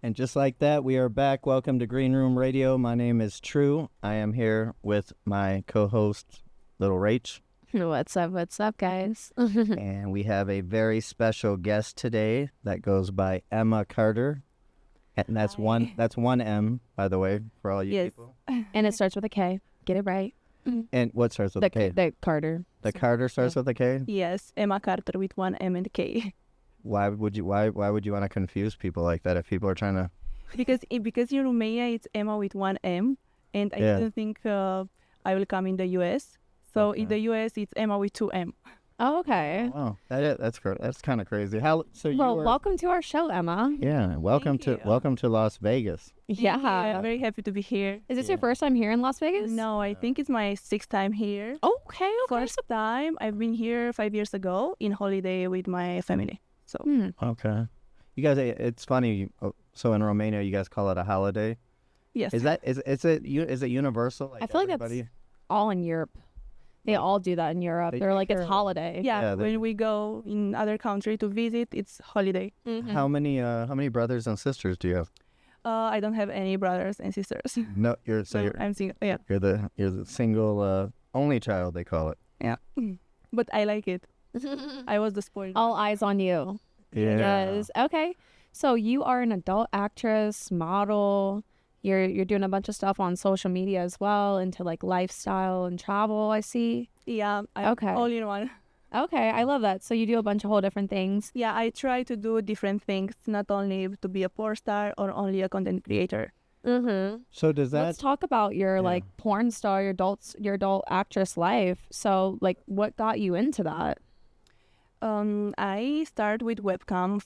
And just like that, we are back. Welcome to Green Room Radio. My name is True. I am here with my co-host, Little Rach. What's up, guys? And we have a very special guest today that goes by Emma Karter. And that's one M, by the way, for all you people. And it starts with a K. Get it right. And what starts with a K? The Karter. The Karter starts with a K? Yes, Emma Karter with one M and K. Why would you want to confuse people like that if people are trying to? Because in Romania it's Emma with one M, and I don't think I will come in the US. So in the US it's Emma with two M. Oh, okay. Oh, that's kind of crazy. Welcome to our show, Emma. Yeah, welcome to Las Vegas. Yeah, I'm very happy to be here. Is this your first time here in Las Vegas? No, I think it's my sixth time here. Okay. First time I've been here 5 years ago in holiday with my family. So okay, you guys, it's funny. So in Romania, you guys call it a holiday. Yes. Is it universal? I feel like that's all in Europe. They all do that in Europe. They're like, it's holiday. Yeah, when we go in other country to visit, it's holiday. Mm-hmm. How many brothers and sisters do you have? I don't have any brothers and sisters. No, I'm single. Yeah. You're the single only child, they call it. Yeah. But I like it. I was the spoiled. All eyes on you. Yeah. Yes. Okay. So you are an adult actress, model. You're doing a bunch of stuff on social media as well, into like lifestyle and travel, I see. Yeah. Okay. All in one. Okay, I love that. So you do a bunch of whole different things. Yeah, I try to do different things, not only to be a porn star or only a content creator. Mm-hmm. So does that? Let's talk about your like porn star, your adult actress life. So like, what got you into that? I started with webcam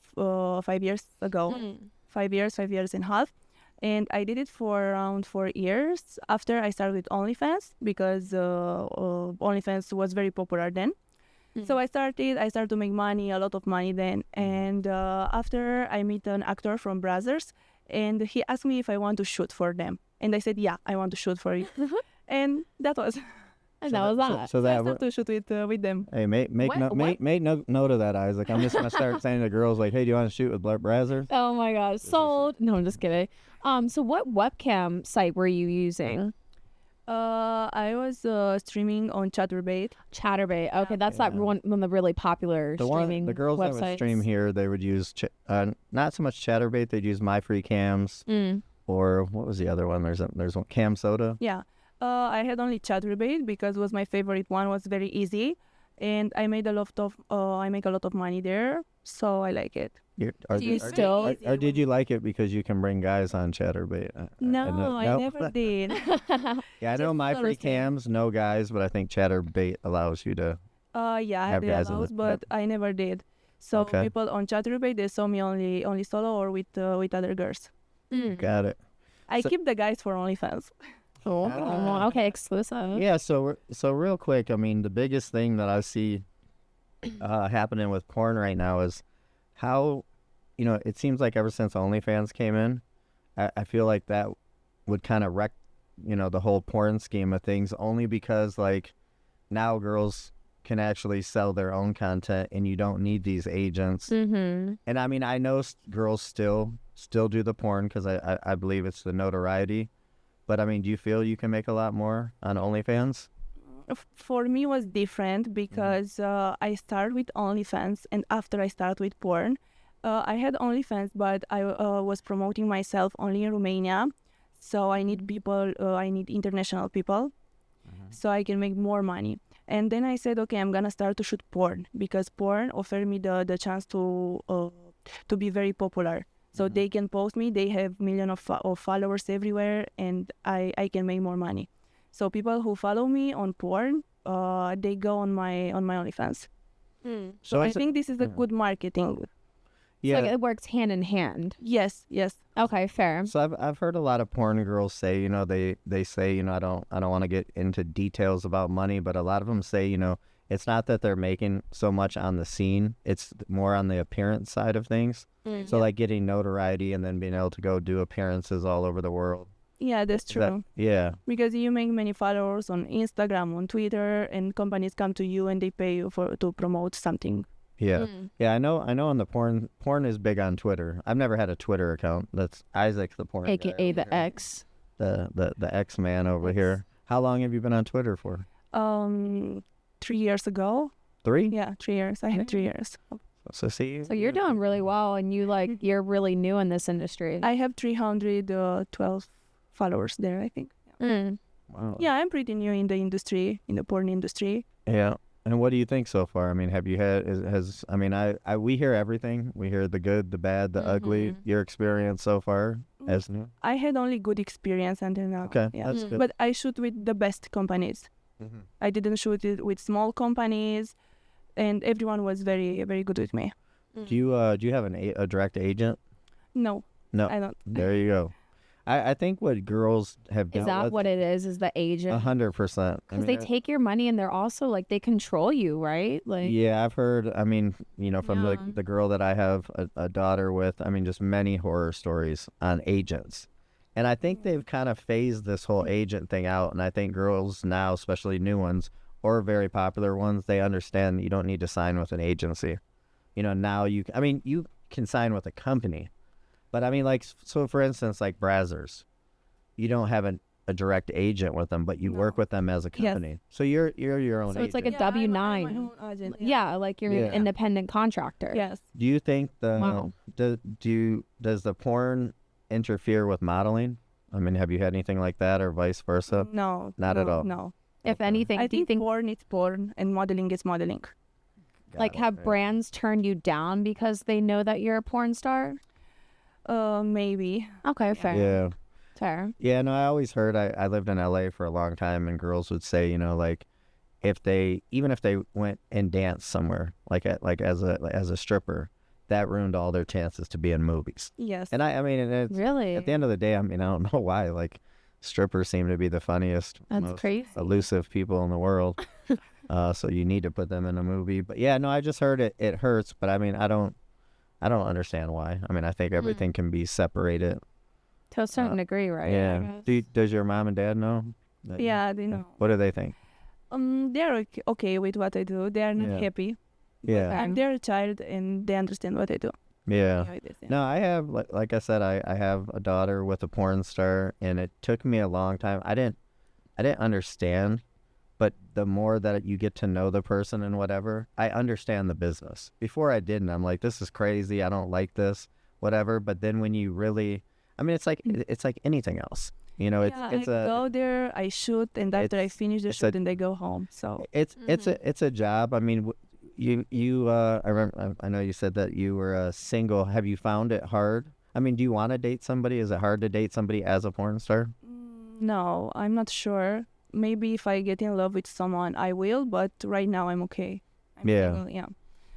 5 years ago. 5 years and a half. And I did it for around 4 years after I started with OnlyFans, because OnlyFans was very popular then. So I started to make money, a lot of money then. And after I met an actor from Brothers, and he asked me if I want to shoot for them. And I said, yeah, I want to shoot for you. And that was... And that was that. So that I started to shoot with them. Hey, make note of that, Isaac. I'm just gonna start saying to girls like, "Hey, do you want to shoot with Brazzers?" Oh my gosh, sold. No, I'm just kidding. So what webcam site were you using? I was streaming on Chatterbait. Chatterbait. Okay, that's that one of the really popular streaming the girls websites. that would stream here, they would use not so much Chatterbait. They'd use My Free Cams or what was the other one? There's one, Cam Soda. Yeah. I had only Chatterbait because it was my favorite one. Was very easy, and I made a lot of money there, so I like it. Or did you like it because you can bring guys on Chatterbait? No, I never did. Yeah, I know My Free Cams, no guys, but I think Chatterbait allows you to. Yeah, I have allows, but I never did. So people on Chatterbait, they saw me only solo or with other girls. Got it. I keep the guys for OnlyFans. Oh, okay, exclusive. Yeah, so real quick, I mean, the biggest thing that I see happening with porn right now is how, it seems like ever since OnlyFans came in, I feel like that would kind of wreck, the whole porn scheme of things, only because, like, now girls can actually sell their own content and you don't need these agents. Mm-hmm. And, I mean, I know girls still do the porn because I believe it's the notoriety. But, I mean, do you feel you can make a lot more on OnlyFans? For me, it was different because I started with OnlyFans, and after I started with porn, I had OnlyFans, but I was promoting myself only in Romania. So I need people, I need international people, so I can make more money. And then I said, okay, I'm going to start to shoot porn, because porn offered me the chance to be very popular. So they can post me, they have millions of followers everywhere, and I can make more money. So people who follow me on porn, they go on my OnlyFans. So I think this is a good marketing. Yeah, so like it works hand in hand. Yes. Okay, fair. So I've heard a lot of porn girls say, they say, I don't want to get into details about money, but a lot of them say, it's not that they're making so much on the scene, it's more on the appearance side of things. So like getting notoriety and then being able to go do appearances all over the world. Yeah, that's true. Yeah. Because you make many followers on Instagram, on Twitter, and companies come to you and they pay you to promote something. Yeah. Mm. Yeah, I know on the porn is big on Twitter. I've never had a Twitter account. That's Isaac the porn guy AKA over the here. X. The X man over X. here. How long have you been on Twitter for? 3 years ago. 3? Yeah, 3 years. I have 3 years. So see. So you're doing really well, and you're really new in this industry. I have 312 followers there, I think. Mm. Wow. Yeah, I'm pretty new in the industry, in the porn industry. Yeah. And what do you think so far? I mean, have you had I mean, we hear everything. We hear the good, the bad, the ugly. Mhm. Your experience so far as new? I had only good experience until now. Okay, Yeah. that's Mm. good. But I shoot with the best companies. Mhm. I didn't shoot it with small companies, and everyone was very, very good with me. Do you have a direct agent? No, No. I don't. There you go. I think what girls have Is dealt that with what it is? Is the agent? 100%. Because they take your money and they're also like they control you, right? Like Yeah, I've heard. I mean, from Yeah. the girl that I have a daughter with. I mean, just many horror stories on agents, and I think they've kind of phased this whole agent thing out. And I think girls now, especially new ones or very popular ones, they understand that you don't need to sign with an agency. Now I mean, you can sign with a company, but I mean, like, so for instance, like Brazzers, you don't have a direct agent with them, but you work No. with them as a Yes. company. So you're your own So it's like agent. a W-9. I'm my own agent, yeah, like you're Yeah. an independent contractor. Yes. Do you think Wow. does the porn interfere with modeling? I mean, have you had anything like that or vice versa? No. Not at no, all. No. If Okay. anything, I do you think think porn is porn and modeling is modeling. like have brands turned you down because they know that you're a porn star? Maybe. Okay, fair. Yeah. Fair. Yeah, no, I always heard I lived in LA for a long time and girls would say, like even if they went and danced somewhere as a stripper, that ruined all their chances to be in movies. Yes. And I mean, and it's, Really? at the end of the day, I mean, I don't know why, like strippers seem to be the funniest, That's most crazy. elusive people in the world. So you need to put them in a movie. But yeah, no, I just heard it hurts, but I mean, I don't understand why. I mean, I think everything can be separated. To a certain degree, right? I Yeah. guess. Does your mom and dad know? Yeah, they know. What do they think? They're okay with what I do. They are not Yeah. happy. Yeah. I'm their child and they understand what I do. Yeah. How it is, yeah. No, I have, like I said, I have a daughter with a porn star, and it took me a long time. I didn't understand, but the more that you get to know the person and whatever, I understand the business. Before I didn't. I'm like, this is crazy. I don't like this, whatever. But then when you really, I mean, it's like anything else. It's Yeah, it's I a go there, I shoot, and after I finish the it's shoot, a- and I go home. So it's a job. I mean, you I remember, I know you said that you were single. Have you found it hard? I mean, do you want to date somebody? Is it hard to date somebody as a porn star? no, I'm not sure. Maybe if I get in love with someone, I will. But right now, I'm okay. I'm Yeah. single, yeah.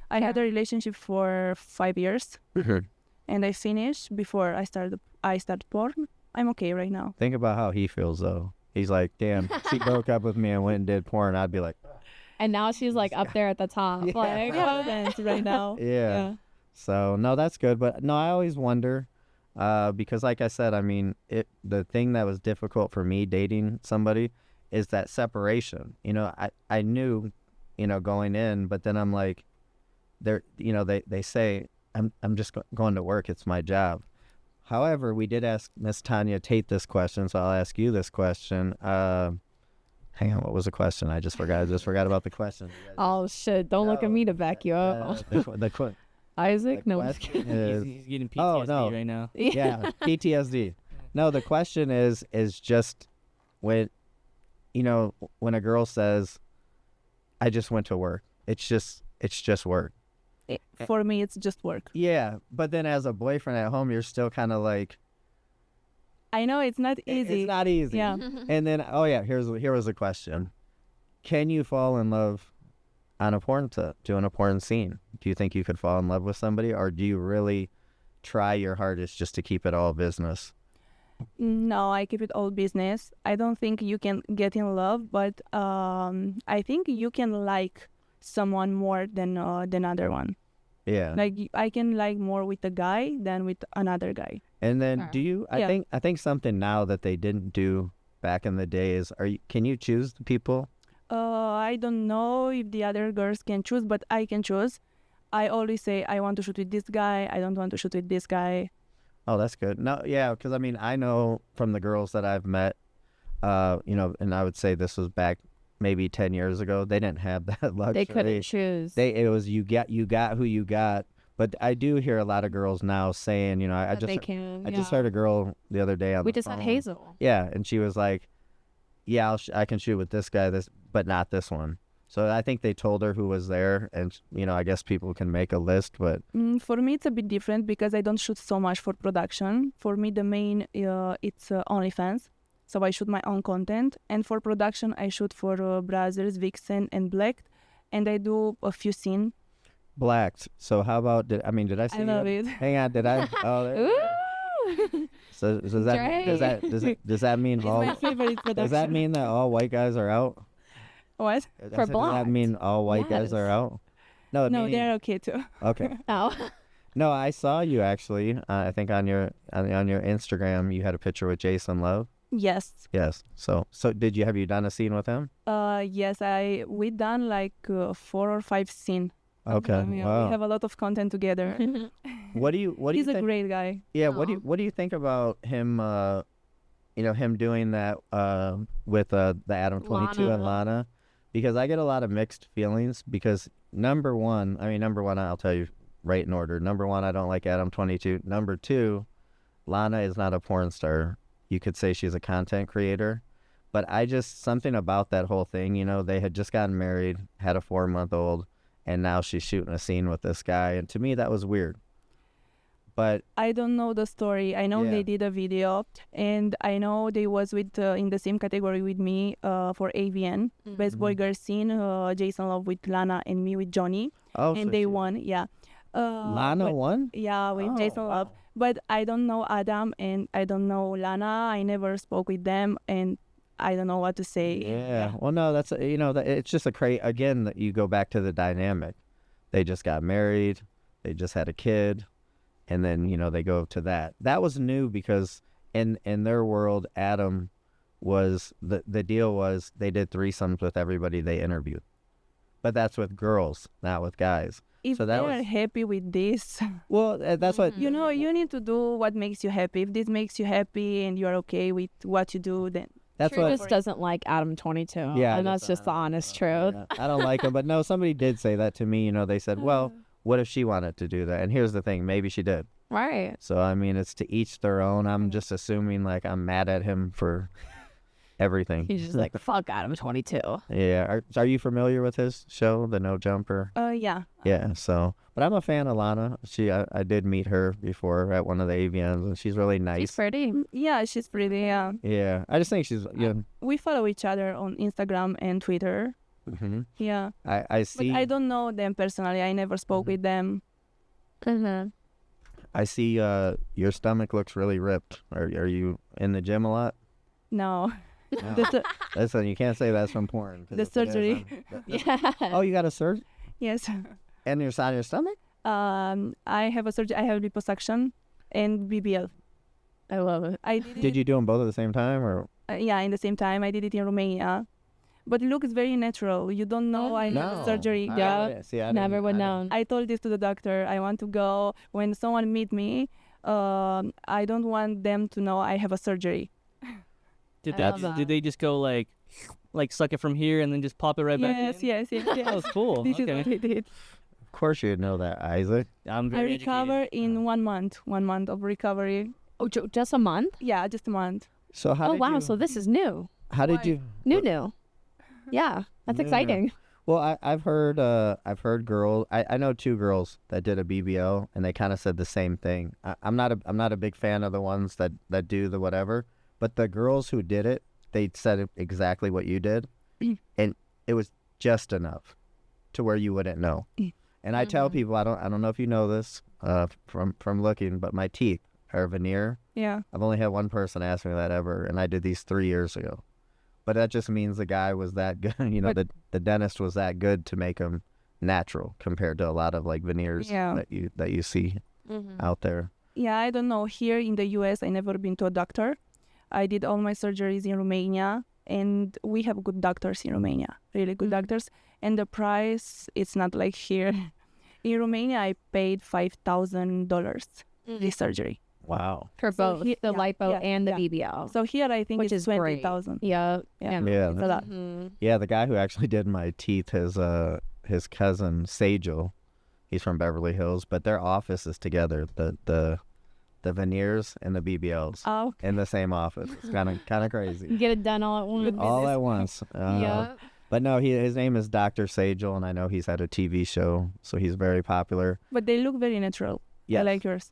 I had a relationship for 5 years, and I finished before I started porn. I'm okay right now. Think about how he feels though. He's like, damn, she broke up with me and went and did porn. I'd be like, And now she's like up there at the top. Yeah. Like, We have friends right now. yeah. So no, that's good. But no, I always wonder, because like I said, I mean, the thing that was difficult for me dating somebody is that separation. I knew, going in, but then I'm like, they say I'm just going to work. It's my job. However, we did ask Miss Tanya Tate this question, so I'll ask you this question. Hang on, what was the question? I just forgot. I just forgot about the question. oh shit! Don't look at me to back you up. Isaac, the no. question is, He's getting Oh, PTSD no. right now. yeah, PTSD. No, the question is just when, when a girl says, "I just went to work," it's just work. For me, it's just work. Yeah, but then as a boyfriend at home, you're still kind of like, I know it's not It's easy. not easy. Yeah. And then, here was the question: can you fall in love on a porn set, doing a porn scene? Do you think you could fall in love with somebody, or do you really try your hardest just to keep it all business? No, I keep it all business. I don't think you can get in love, but I think you can like someone more than other one. Yeah. Like I can like more with a guy than with another guy. And then, Sure. do you? I Yeah. think something now that they didn't do back in the day is, can you choose the people? I don't know if the other girls can choose, but I can choose. I always say I want to shoot with this guy. I don't want to shoot with this guy. Oh, that's good. No, yeah, because I mean, I know from the girls that I've met, and I would say this was back maybe 10 years ago. They didn't have that luxury. They couldn't choose. It was you got who you got. But I do hear a lot of girls now saying, I That they just can. I just heard a girl the other day on We the just had phone. Hazel. Yeah, and she was like, "Yeah, I can shoot with this guy, but not this one." So I think they told her who was there, and I guess people can make a list, but For me, it's a bit different because I don't shoot so much for production. For me, the main it's OnlyFans, so I shoot my own content, and for production, I shoot for Brazzers, Vixen, and Black, and I do a few scenes. blacked. So how about did I see I love you? it. Hang on, did I? Oh, there. Ooh. So does that mean It's all? my favorite production. Does that mean that all white guys are out? What? Does that Blacked? mean all white guys are Yes. out? No, No, they're okay too. okay. Oh. No, I saw you actually. I think on your Instagram, you had a picture with Jason Love. Yes. Yes. So have you done a scene with him? Yes, we done like 4 or 5 scenes. Okay. Yeah, Wow. we have a lot of content together. What do you He's a think? great guy. Yeah. Aw. What do you think about him? Him doing that with the Adam 22 and Lana, because I get a lot of mixed feelings. Because number one, I'll tell you right in order. Number one, I don't like Adam 22. Number two, Lana is not a porn star. You could say she's a content creator, but something about that whole thing. They had just gotten married, had a 4-month-old, and now she's shooting a scene with this guy, and to me that was weird. But I don't know the story. I know Yeah. they did a video, and I know they was with in the same category with me for AVN Best Boy Girl Scene. Jason Love with Lana and me with Johnny, so and they she- won. Yeah. Lana but- won. Yeah, with Oh, Jason Love. But I don't know Adam and I don't know Lana. I never spoke with them, and I don't know what to say. Yeah. Well, no, that's it's just again that you go back to the dynamic. They just got married, they just had a kid, and then they go to that. That was new because in their world, Adam was the deal was they did threesomes with everybody they interviewed, but that's with girls, not with guys. If So they that are was- happy with this, Well, that's what you know, you need to do what makes you happy. If this makes you happy and you're okay with what you do, then that's True what. just doesn't like Adam 22. Yeah, And that's just the honest truth. Yeah, I don't like him, but no, somebody did say that to me. They said, "Well, what if she wanted to do that?" And here's the thing: maybe she did. Right. So I mean, it's to each their own. I'm just assuming like I'm mad at him for everything. He's just like, fuck Adam 22. Yeah. Are you familiar with his show, The No Jumper? yeah. Yeah. So, but I'm a fan of Lana. I did meet her before at one of the AVNs, and she's really nice. He's pretty. Yeah, she's pretty. Yeah. Yeah. I just think she's We follow each other on Instagram and Twitter. hmm Yeah. I see. But I don't know them personally. I never spoke with them. Mm-hmm. I see. Your stomach looks really ripped. Are you in the gym a lot? No. No. The sur- Listen, you can't say that's from porn. 'cause The if it is, surgery. Yeah. Oh, you got a surgery? yes. And you're on your stomach? I have a surgery. I have liposuction and BBL. I love it. I did it. Did you do them both at the same time, or? Yeah, in the same time. I did it in Romania. But it looks very natural. You don't know I have No. a surgery. Yeah. See, I Never didn't- would I known. I told this to the doctor. I want to go. When someone meet me, I don't want them to know I have a surgery. I love that. Did they just go like suck it from here and then just pop it right back Yes, in? yes, yes, yes. That was cool. This is Okay. what I did. Of course you'd know that, Isaac. I'm I very recover in 1 month. 1 month of recovery. Oh, just a month? Yeah, just a month. So how Oh, did wow. you? So this is new. How did Why? you? New. Yeah. That's New. exciting. Well, I've heard girls. I know 2 girls that did a BBL, and they kind of said the same thing. I'm not a big fan of the ones that do the whatever, but the girls who did it, they said exactly what you did, and it was just enough to where you wouldn't know. And I tell people, I don't know if you know this from looking, but my teeth are veneer. Yeah. I've only had one person ask me that ever, and I did these 3 years ago. But that just means the guy was that good. The dentist was that good to make him natural compared to a lot of like veneers Yeah. that you see out there. Yeah, I don't know. Here in the US, I never been to a doctor. I did all my surgeries in Romania, and we have good doctors in Romania, really good doctors. And the price, it's not like here. In Romania, I paid $5,000 this surgery. Wow. For So both he- the yeah, lipo yeah, and the yeah. BBL. So here, I think Which it's is great. 20,000. Yeah. Yeah. Yeah. It's a lot. Mhm. Yeah, the guy who actually did my teeth, his cousin Sajel, he's from Beverly Hills, but their office is together. The veneers and the BBLs Oh, in the same office. It's kind of crazy. Get it done all at once. All at once. Yeah. But no, his name is Dr. Sajel, and I know he's had a TV show, so he's very popular. but they look very natural. Yeah. I like yours.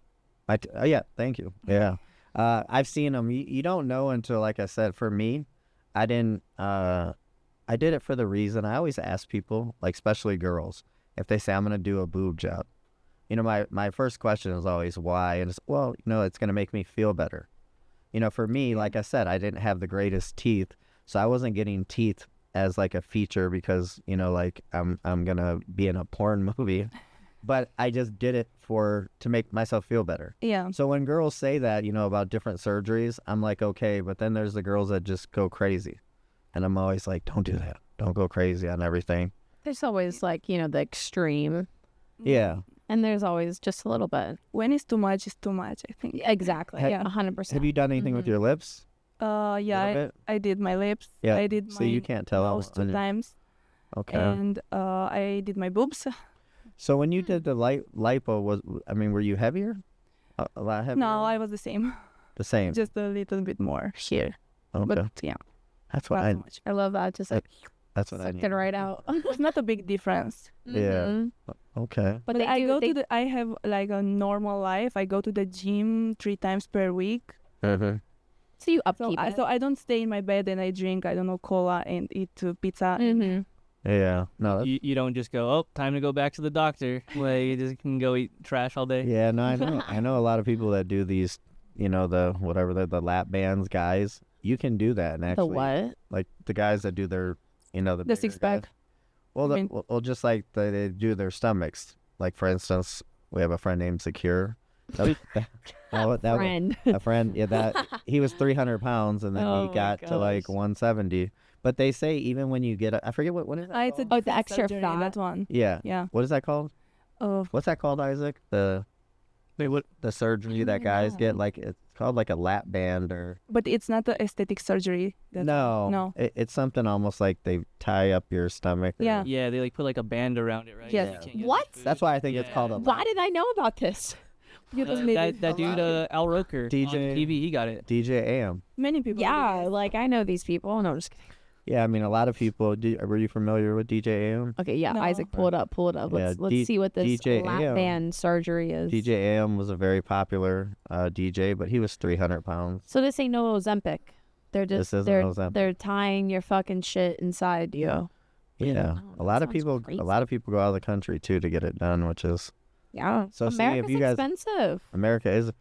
Yeah, thank you. Yeah. I've seen them. You don't know until, like I said, for me, I didn't, I did it for the reason. I always ask people, like especially girls, if they say I'm going to do a boob job. You know, my first question is always why, and it's, well, you know, it's going to make me feel better. You know, for me, like I said, I didn't have the greatest teeth, so I wasn't getting teeth as like a feature because, you know, like I'm going to be in a porn movie, but I just did it to make myself feel better. Yeah. So when girls say that, you know, about different surgeries, I'm like, okay, but then there's the girls that just go crazy. And I'm always like, don't do that. Don't go crazy on everything. There's always like, you know, the extreme. Yeah. And there's always just a little bit. When it's too much, it's too much, I think. Exactly. Ha- Yeah. 100%. Have you done anything with your lips? Yeah, Little bit? I did my lips. Yeah. I did So my you can't tell. nose 2 times. Okay. And I did my boobs. So when you did the lipo, were you heavier? A lot heavier? No, I was the same. The same. Just a little bit more here. Okay. But yeah, That's what not I. so much. I love that. Just like That's what I sucked need. it right out. It's not a big difference. Yeah. Mhm. Okay. But they I do. go They, to I have like a normal life. I go to the gym 3 times per week. Mm-hmm. so you So upkeep it. I don't stay in my bed and I drink, I don't know, cola and eat pizza. Mm-hmm. Yeah. No. That's, You don't just go, oh, time to go back to the doctor. Like, you just can go eat trash all day. yeah. No. I know. I know a lot of people that do these. You know, the lap bands guys. You can do that and The actually. what? Like the guys that do their, you know, the The bigger 6-pack. guys. Well, I mean- well, just like they do their stomachs. Like for instance, we have a friend named Secure. That was Friend. a friend. Yeah, that he was 300 pounds and then Oh he my got to like gosh. 170. But they say even when you get, I forget what is that It's a called? Oh, the different extra surgery, fat. that one. Yeah. Yeah. What is that called? What's that called, Isaac? Wait, what? The surgery that guys get, like it's called like a lap band or But it's not an aesthetic surgery. no, No. It's something almost like they tie up your stomach. or- Yeah. Yeah, they like put like a band around it, right? Yes. You can't get What? food. That's why I think it's Yeah. called a Why did I know about this? You just made it that dude, Al Roker, DJ on TV, he got it. DJ AM. Many people. do Yeah, this. like I know these people. No, I'm just kidding. Yeah, I mean a lot of people. Were you familiar with DJ AM? Okay, yeah, No. Isaac, pull it up. Yeah, Let's see what this DJ lap AM. band surgery is. DJ AM was a very popular DJ, but he was 300 pounds. So this ain't no Ozempic. They're just This isn't they're Ozempic. they're tying your fucking shit inside you. Yeah, Oh, a lot that of people. sounds A lot of people go out of the country too to get it done, which is Yeah. So see, if America's you guys- expensive. America is.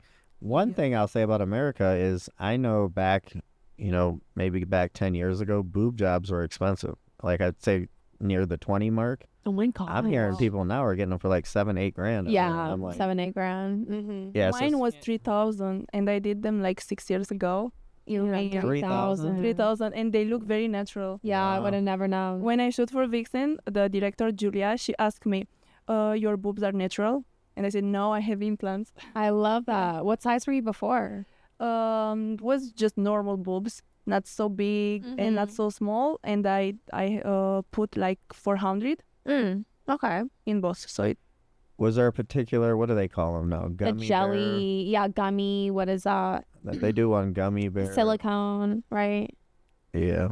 One thing I'll say about America is I know back, you know, maybe back 10 years ago, boob jobs were expensive. Like I'd say near the 20 mark. Oh my god. I'm hearing people now are getting them for like 7-8 grand. Yeah, I'm like, 7-8 grand. Mm-hmm. yeah, so Mine it's was 3,000 and I did them like 6 years ago. You know, Yeah. 3,000? 3,000 and they look very natural. Yeah, I Wow. would have never known. When I shoot for Vixen, the director Julia, she asked me, "Your boobs are natural?" And I said, "No, I have implants." I love that. What size were you before? Was just normal boobs, not so big and not Mhm. so small. And I put like 400 Okay. in both. So it was there a particular, what do they call them now? The Gummy jelly, yeah, gummy. What is that? bear? They do one gummy bear. Silicone, right? Yeah,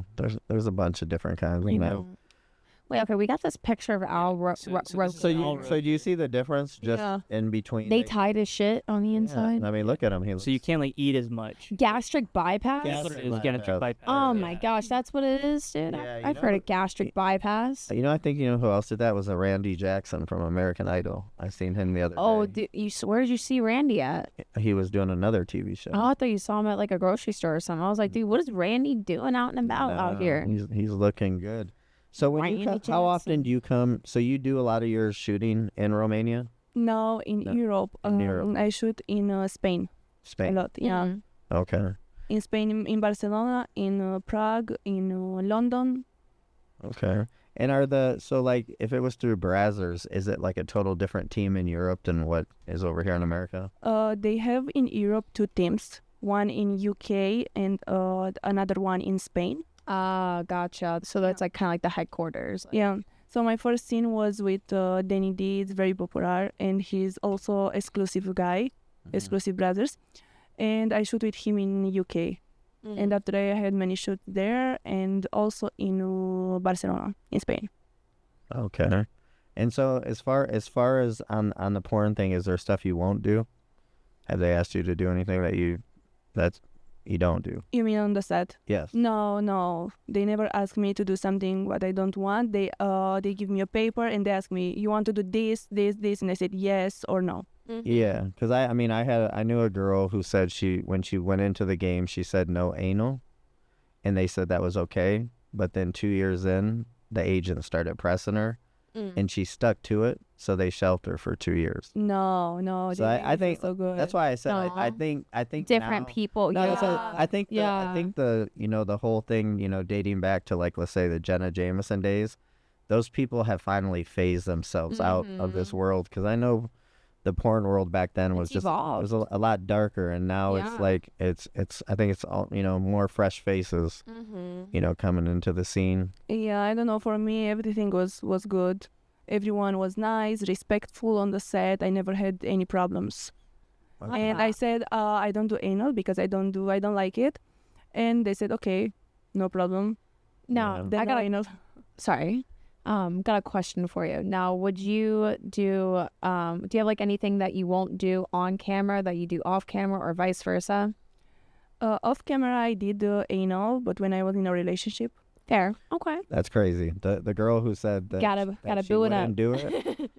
there's a bunch of different kinds. I You know. know. Wait, okay, we got this picture of Al. So this is So Al you do you see the difference just Yeah. in between? They tied his shit on the Yeah, inside. I mean, look at him. He So you can't like eat as much. Gastric bypass. That's what it is. Gastric Gastric bypass. Oh Yeah. my gosh, that's what it is, dude. Yeah, you I've know heard what- of gastric bypass. You know, I think you know who else did that was a Randy Jackson from American Idol. I seen him the other Oh, day. where did you see Randy at? He was doing another TV show. Oh, I thought you saw him at like a grocery store or something. I was like, dude, what is Randy doing out and about out No, here? He's looking good. So when you Randy come, how often Jackson. do you come? So you do a lot of your shooting in Romania, now in No, Europe, in Europe. I shoot in Spain a Spain. lot. Yeah, Mhm. Okay. in Spain, in Barcelona, in Prague, in London. Okay. And are the so like if it was through Brazzers, is it like a total different team in Europe than what is over here in America? They have in Europe two teams, one in UK and another one in Spain. Ah, gotcha. So that's like kind of like the headquarters. Yeah. So my first scene was with Danny D. It's very popular, and he's also exclusive guy, exclusive brothers. And I shoot with him in UK. And after I had many shoots there, and also in Barcelona, in Spain. Okay. And so as far as on the porn thing, is there stuff you won't do? Have they asked you to do anything that you don't do? You mean on the set? Yes. No. They never ask me to do something what I don't want. They give me a paper and they ask me, you want to do this, and I said yes or no. Yeah, because I mean I knew a girl who said when she went into the game she said no anal, and they said that was okay, but then 2 years in the agent started pressing her, and she stuck to it, so they shelved her for 2 years. No. So they I think so good. that's why I said No. I think Different now, people. No, Yeah. that's what- I think Yeah. I think the the whole thing dating back to like let's say the Jenna Jameson days, those people have finally phased themselves out of this world, because I know the porn world back then was It's just evolved. it was a lot darker, and now Yeah. it's like it's I think it's all more fresh faces coming into the scene. Yeah, I don't know. For me, everything was good. Everyone was nice, respectful on the set. I never had any problems. And I said, I don't do anal because I don't like it. And they said, okay, no problem. Now, Yeah. Then I got no anal. sorry. Got a question for you. Now, would you do you have like anything that you won't do on camera that you do off camera or vice versa? Off camera, I did anal, but when I was in a relationship. Fair. Okay. That's crazy. The girl who said that Gotta she boo it up. wouldn't do it.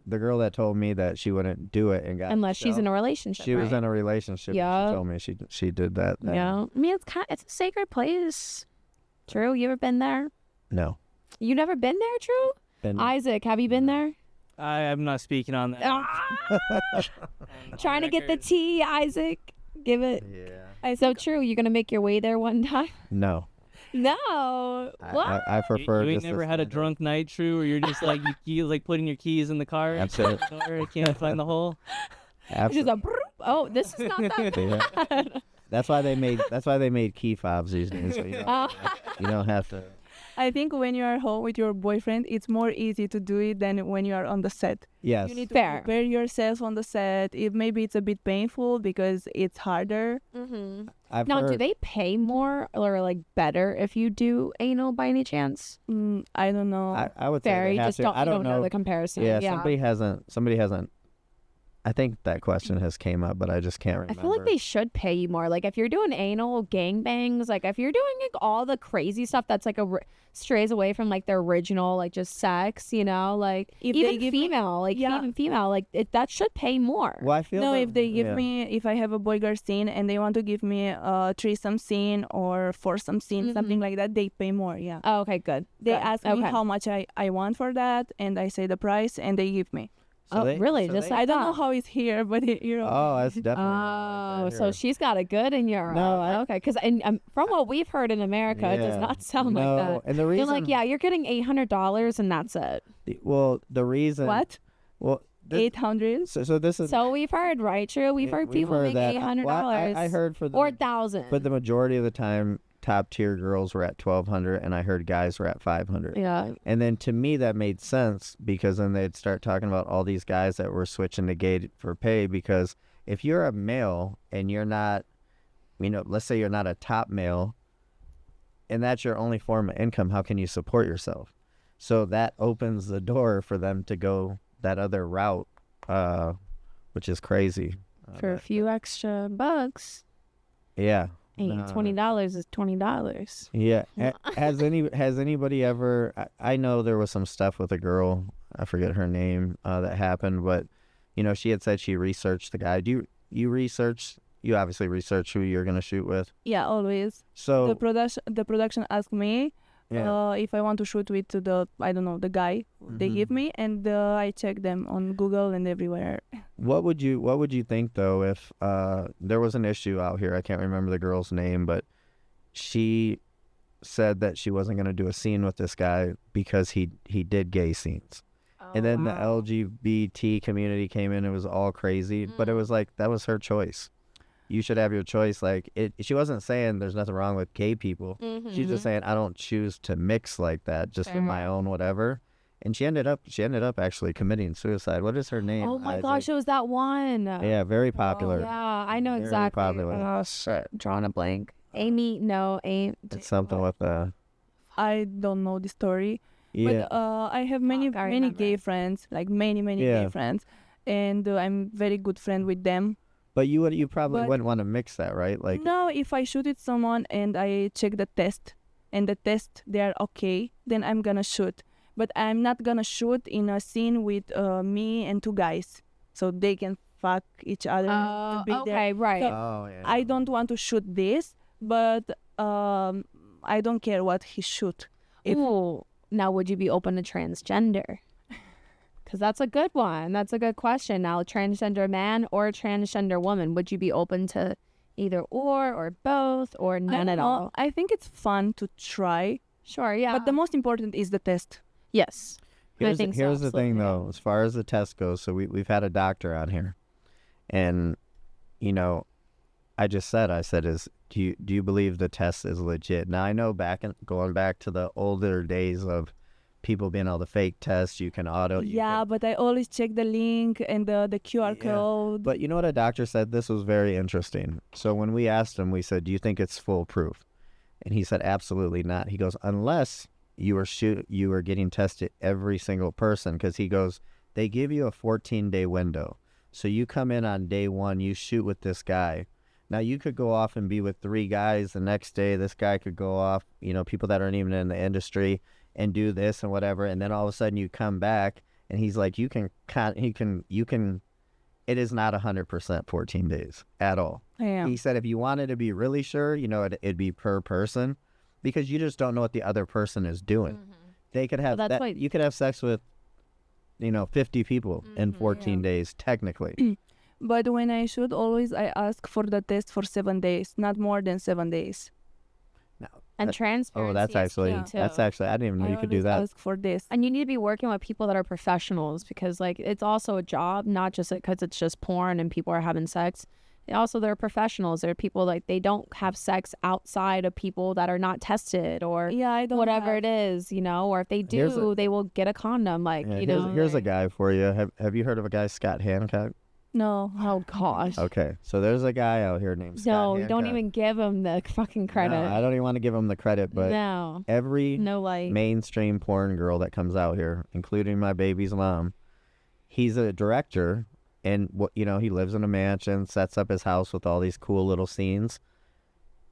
The girl that told me that she wouldn't do it and got Unless she's in a relationship. she was right? in a relationship. And Yeah. she told me she did that. then. Yeah. I mean, it's a sacred place. True. You ever been there? No. You never been there, True? Been- Isaac, have you been there? I'm not speaking on that. Trying to get the tea, Isaac. Give it. Yeah. So True, you're gonna make your way there one time? No. No. What? I prefer You ain't just to never had a stand drunk night, True, where you're just like you like putting your keys in the car. Absolutely. Door, you can't find the hole. up. It's just a broop. Oh, this is not that Yeah. bad. That's why they made key fobs these days. So you don't have to. I think when you are home with your boyfriend, it's more easy to do it than when you are on the set. Yes. You need to Fair. prepare yourself on the set. Maybe it's a bit painful because it's harder. Mm-hmm. I've Now, do heard- they pay more or like better if you do anal by any chance? I don't know. I would say Fair. they You have just to. don't. I You don't don't know the comparison. Yeah, Yeah. somebody hasn't. I think that question has came up, but I just can't I remember. feel like they should pay you more. Like if you're doing anal gangbangs, like if you're doing like all the crazy stuff that's like strays away from like the original, like just sex, like If they even give me- female, like Yeah. even female, like that should pay more. Well, I feel No, that- if they give yeah. me, if I have a boy girl scene and they want to give me a threesome scene or foursome scene, something like that, they pay more. Yeah. Oh, okay, good. They Good. ask me Okay. how much I want for that, and I say the price, and they give me. So Oh, they- really? so Just they- like I don't know that? how it's here, but Oh, that's definitely. Oh, so she's got it good in Europe. No, okay, because from what we've heard in America, it does Yeah. not sound No, like that. and the They're reason, like, yeah, you're getting $800 and that's it. the reason. What? Well, this, 800? so this is. So we've heard, right? True. We've heard people make that. $800 Well, I heard for the or $1,000. but the majority of the time, top tier girls were at 1,200, and I heard guys were at 500. yeah. And then to me that made sense, because then they'd start talking about all these guys that were switching to gay for pay, because if you're a male and you're not, let's say you're not a top male and that's your only form of income, how can you support yourself? So that opens the door for them to go that other route, which is crazy. For a few extra bucks. Yeah. Hey, No. $20 is $20. Yeah. Has anybody ever? I know there was some stuff with a girl. I forget her name that happened, but she had said she researched the guy. Do you research? You obviously research who you're gonna shoot with. Yeah, always. So The production asked me yeah. if I want to shoot with the guy they give me, and I check them on Google and everywhere. What would you think though if there was an issue out here? I can't remember the girl's name, but she said that she wasn't going to do a scene with this guy because he did gay scenes. And then the LGBT community came in. It was all crazy. But it was like, that was her choice. You should have your choice. Like, she wasn't saying there's nothing wrong with gay people. She's just saying, I don't choose to mix like that, just for my own whatever. And she ended up actually committing suicide. What is her name? Oh my gosh, it was that one. Yeah, very popular. Yeah, I know Very exactly. popular. Oh shit, drawing a blank. Amy, no, It's something with I don't know the story. yeah. But I have many I many gay remember. friends, like many Yeah. gay friends, and I'm very good friend with them. But you probably but- wouldn't want to mix that, right? Like, No, if I shoot with someone and I check the test, and the test they are okay, then I'm gonna shoot. But I'm not gonna shoot in a scene with me and two guys, so they can fuck each other. to be there. okay, right. So- oh yeah. I don't want to shoot this, but I don't care what he shoot. if- Ooh, now would you be open to transgender? Because that's a good one. That's a good question. Now, transgender man or transgender woman, would you be open to either or both or I none don't at know. all? I think it's fun to try, Sure, yeah. but the most important is the test. yes. I Here's, think so, here's the thing, absolutely. though, as far as the test goes. So we've had a doctor on here, and you know, I said, do you believe the test is legit? Now I know going back to the older days of people being able to fake test, you can auto. Yeah, but I always check the link and the QR Yeah, code. But you know what a doctor said? This was very interesting. So when we asked him, we said, do you think it's foolproof? And he said, absolutely not. He goes, unless you are getting tested every single person, because he goes, they give you a 14-day window. So you come in on day one, you shoot with this guy. Now you could go off and be with 3 guys. The next day, this guy could go off, people that aren't even in the industry, and do this and whatever. And then all of a sudden you come back and he's like, it is not 100% 14 days at all. Yeah. He said if you wanted to be really sure, it'd be per person, because you just don't know what the other person is doing. They could have Well, that's why- you could have sex with 50 people in 14 days technically. But when I shoot, always I ask for the test for 7 days, not more than 7 days. And That- transparency. that's is actually key, too. I didn't even know I you could do always that. ask for this. And you need to be working with people that are professionals, because like it's also a job, not just because it's just porn and people are having sex. Also, they're professionals. They're people like they don't have sex outside of people that are not tested or Yeah, I don't whatever have- it is, or if they Here's do, they will get a condom. Like, Yeah, here's a guy for you. Have you heard of a guy, Scott Hancock? No. Oh gosh. Okay, so there's a guy out here named Scott No, Hancock. don't even give him the fucking credit. No, I don't even want to give him the credit, but no, every no light. mainstream porn girl that comes out here, including my baby's mom, he's a director, and he lives in a mansion, sets up his house with all these cool little scenes.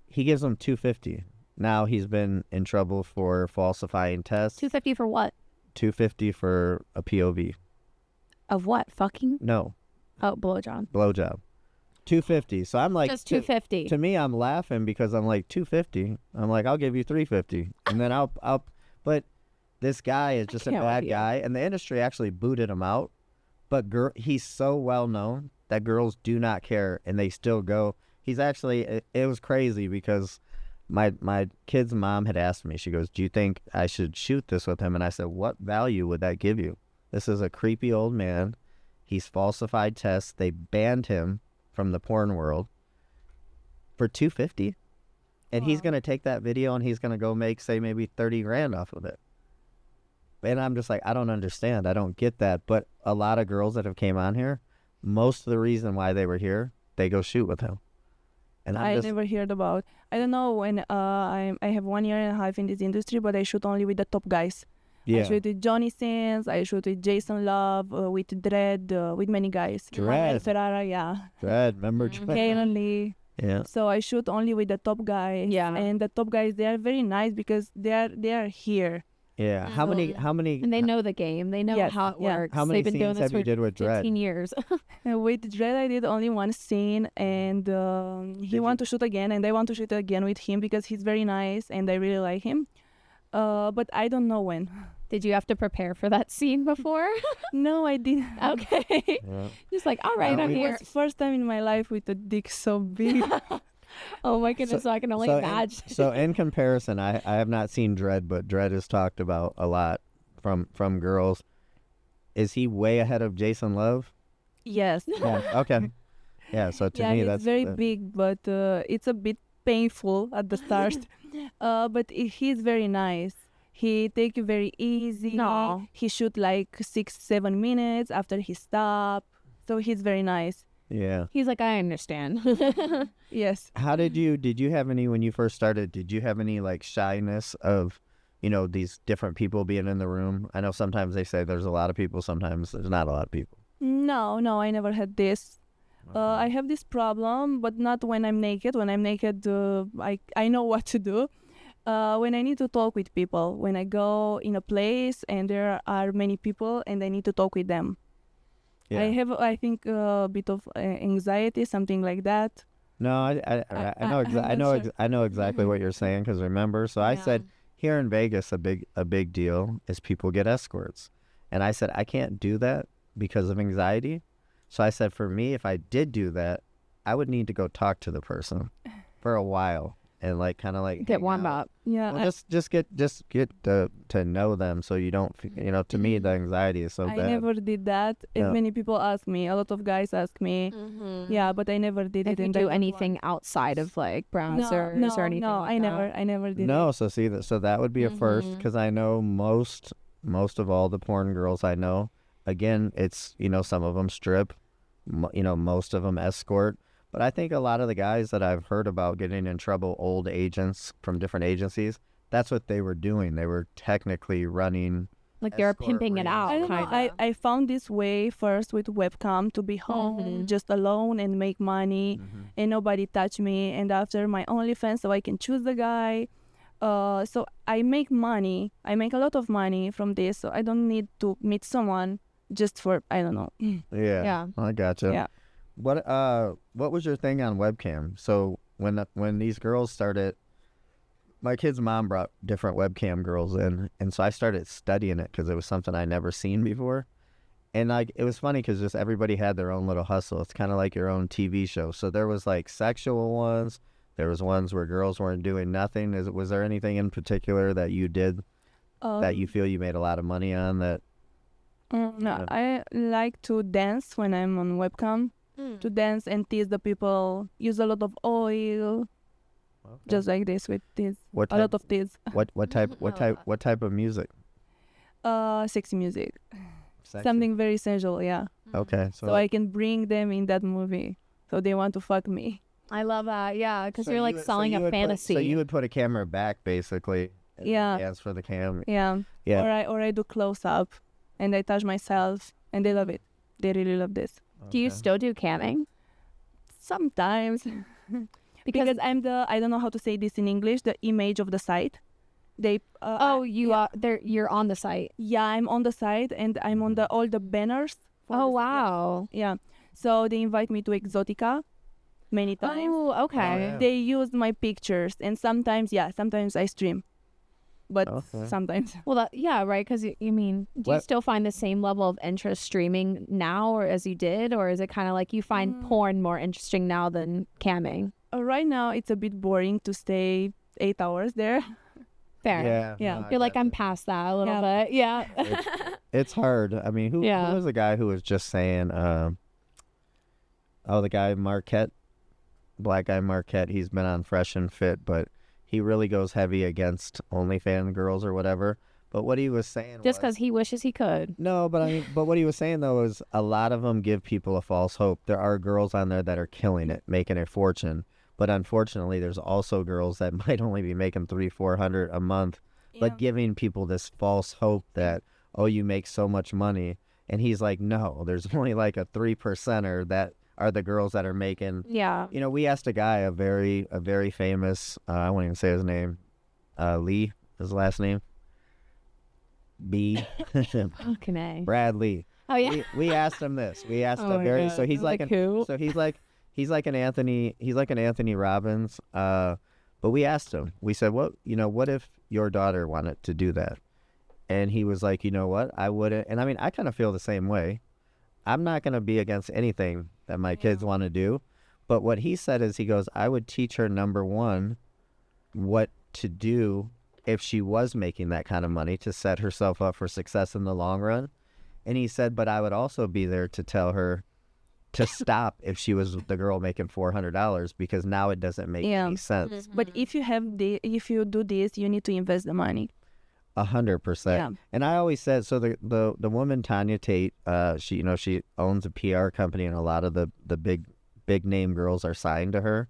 He gives them $250. Now he's been in trouble for falsifying tests. $250 for what? $250 for a POV. Of what? Fucking? No, Oh, blowjob. blowjob. $250. So I'm like, Just $250. to me, I'm laughing because I'm like, $250. I'm like, I'll give you $350, and then I'll. But this guy is just a can't with bad you. guy, and the industry actually booted him out. But he's so well known that girls do not care, and they still go. He's actually. It was crazy because my kid's mom had asked me. She goes, "Do you think I should shoot this with him?" And I said, "What value would that give you? This is a creepy old man. He's falsified tests. They banned him from the porn world for $250, and he's gonna take that video and he's gonna go make, say, maybe 30 grand off of it." And I'm just like, I don't understand. I don't get that. But a lot of girls that have came on here, most of the reason why they were here, they go shoot with him. And I'm I just, never heard about. I don't know when I have 1 year and a half in this industry, but I shoot only with the top guys. I yeah. shoot with Johnny Sins, I shoot with Jason Love, with Dredd, with many guys. Dredd. Manuel Ferrara, yeah. Dread, remember Dread? Kanan Lee. Yeah. So I shoot only with the top guys. Yeah. And the top guys, they are very nice because they are here. Yeah. How many And they know the game. They know Yes, how it yeah. works. How many They've been doing scenes this have you for did with Dredd? 15 years. With Dredd, I did only one scene, and he want to shoot again, and I want to shoot again with him because he's very nice, and I really like him. But I don't know when. Did you have to prepare for that scene before? No, I didn't. Okay. Yeah. Just like, all right, I'm It here. was first time in my life with a dick so big. Oh my goodness, so I can only imagine. So in comparison, I have not seen Dredd, but Dredd is talked about a lot from girls. Is he way ahead of Jason Love? Yes. Yeah. Okay. Yeah. So to Yeah, me, he's that's very big, but it's a bit painful at the start. But he's very nice. He take you very easy. Aw. He shoot like 6-7 minutes after he stop. So he's very nice. Yeah. He's like, I understand. Yes. How did you have any when you first started? Did you have any like shyness of, these different people being in the room? I know sometimes they say there's a lot of people, sometimes there's not a lot of people. No, I never had this. I have this problem, but not when I'm naked. When I'm naked, I know what to do. When I need to talk with people, when I go in a place and there are many people and I need to talk with them. Yeah. I have, I think, a bit of anxiety, something like that. No, I know I'm not sure. I know exactly what you're saying because remember, so I Yeah. said here in Vegas a big deal is people get escorts, and I said I can't do that because of anxiety. So I said for me, if I did do that, I would need to go talk to the person for a while and like kind of like Get hang warm out. up. Yeah, Well, just get to know them so you don't to me the anxiety is so I bad. never did that. Yeah. And many people ask me, a lot of guys ask me, yeah, but I never did If it. you and I do don't anything want- outside of like browsers no, or anything no, like I that. never did No, it. so see that so that would be a first Mhm. because I know most of all the porn girls I know. Again, it's some of them strip, most of them escort. But I think a lot of the guys that I've heard about getting in trouble, old agents from different agencies, that's what they were doing. They were technically running. Like they're Escort pimping it rings. out. I don't know. Kinda. I found this way first with webcam to be home Mhm. just alone and make money and nobody touch me. And after my OnlyFans, so I can choose the guy. So I make money. I make a lot of money from this. So I don't need to meet someone just for I don't know. Yeah, Yeah. I gotcha. Yeah. What was your thing on webcam? So when these girls started, my kid's mom brought different webcam girls in, and so I started studying it because it was something I never seen before, and like it was funny because just everybody had their own little hustle. It's kind of like your own TV show. So there was like sexual ones, there was ones where girls weren't doing nothing. Was there anything in particular that you did that you feel you made a lot of money on? That No, Yeah. I like to dance when I'm on webcam. To dance and tease the people. Use a lot of oil, just like this with this. what A lot type, of this. what type of music? Sexy music. Sexy. Something very sensual, yeah. Okay, So I can bring them in that movie. So they want to fuck me. I love that. Yeah, because you're like you would- selling you a would put- fantasy. so you would put a camera back basically. And Yeah. dance for the cam. Yeah. Yeah. Or I do close up and I touch myself and they love it. They really love this. Do you Okay. still do camming? Sometimes. Because I'm the I don't know how to say this in English, the image of the site. They Oh, you yeah. are there. You're on the site. Yeah, I'm on the site and I'm on the all the banners. for Oh the- wow. Yeah. So they invite me to Exotica many times. Oh okay. yeah. They use my pictures and sometimes I stream. But Okay. sometimes Well, yeah, right. Because you mean, do you What- still find the same level of interest streaming now, or as you did, or is it kind of like you find porn more interesting now than camming? right now it's a bit boring to stay 8 hours there. Fair. Yeah. Yeah. no, I You're like, I'm gotcha. past that a little Yeah. bit. Yeah. It's hard. I mean, who Yeah. was the guy who was just saying, the guy Marquette, black guy Marquette, he's been on Fresh and Fit, but he really goes heavy against OnlyFans girls or whatever. But what he was saying Just was, because he wishes he could. no, but I mean, but what he was saying though is a lot of them give people a false hope. There are girls on there that are killing it, making a fortune. But unfortunately, there's also girls that might only be making $300-400 a month, but giving people this false hope that, oh, you make so much money. And he's like, no, there's only like a 3%er that are the girls that are making. Yeah. We asked a guy, a very famous, I won't even say his name, Lee, his last name, B, Fucking A. Brad Lee. Oh yeah. We asked him this. We asked Oh a my very, God. so he's like, who? so he's like an Anthony Robbins. But we asked him. We said, what if your daughter wanted to do that? And he was like, you know what? I wouldn't. And I mean, I kind of feel the same way. I'm not going to be against anything that my kids want to do. But what he said is, he goes, I would teach her, number one, what to do if she was making that kind of money to set herself up for success in the long run. And he said, but I would also be there to tell her to stop if she was the girl making $400, because now it doesn't make Yeah. any sense. But if you do this, you need to invest the money. 100%. Yeah. And I always said, so the woman Tanya Tate, she she owns a PR company, and a lot of the big name girls are signed to her.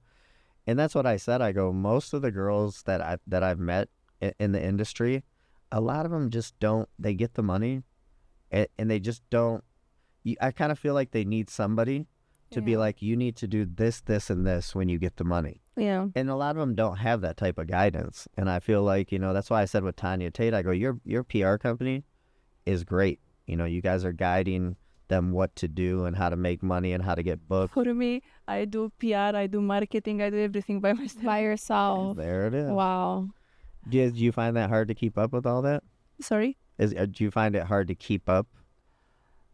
And that's what I said. I go, most of the girls that I've met in the industry, a lot of them just don't. They get the money, and they just don't. I kind of feel like they need somebody to be like, you need to do this, this, and this when you get the money. Yeah. And a lot of them don't have that type of guidance. And I feel like, that's why I said with Tanya Tate, I go, your PR company is great. You guys are guiding them what to do and how to make money and how to get booked. For me, I do PR, I do marketing, I do everything by myself. By yourself. There it is. Wow. Do you find that hard to keep up with all that? Sorry? Do you find it hard to keep up?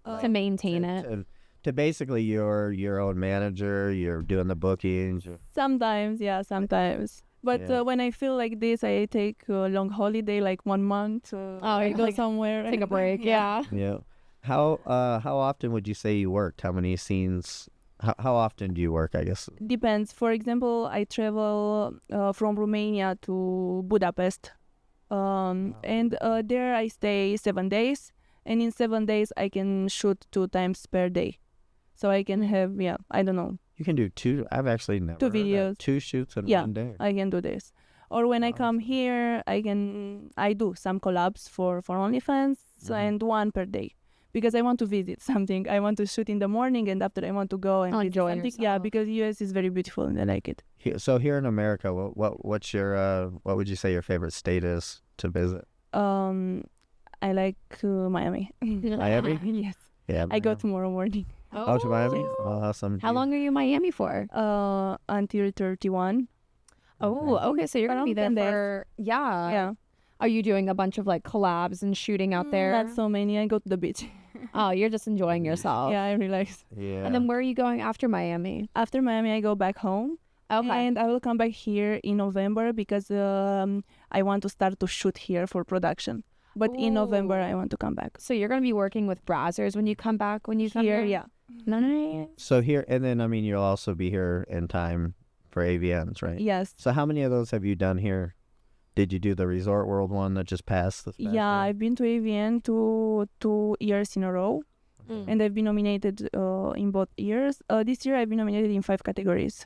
To maintain it. To basically you're your own manager, you're doing the bookings. Sometimes, yeah, sometimes. But Yeah. when I feel like this, I take a long holiday, like 1 month. I you go like somewhere. Take a break. Yeah. Yeah. How often would you say you worked? How many scenes? How often do you work, I guess? Depends. For example, I travel from Romania to Budapest. And there I stay 7 days. And in 7 days, I can shoot 2 times per day. So I can have, I don't know, You can do two. I've actually never Two heard that. videos. 2 shoots in Yeah. one day. I can do this. Or when I Wow. come here, I do some collabs for OnlyFans and 1 per day. Because I want to visit something. I want to shoot in the morning, and after I want to go and visit Enjoy something. Yeah, yourself. because US is very beautiful and I like it. So here in America, what's your what would you say your favorite state is to visit? I like Miami. Miami? Yes. Yeah. I go Miami. tomorrow morning. Oh, to Miami? Awesome. How long are you in Miami for? Until 31. Oh, okay. So you're gonna be there 10 days. for Yeah. Are you doing a bunch of like collabs and shooting out there? Not so many. I go to the beach. Oh, you're just enjoying yourself. Yeah, I relax. Yeah. And then where are you going after Miami? After Miami, I go back home. Okay. And I will come back here in November because I want to start to shoot here for production. But in November, Ooh. I want to come back. So you're gonna be working with Brazzers when you come back. When you come Here, here, yeah. Nice. So here, and then you'll also be here in time for AVNs, right? Yes. So how many of those have you done here? Did you do the Resort World one that just passed this past Yeah, year? I've been to AVN 2 years in a row. And I've been nominated in both years. This year, I've been nominated in 5 categories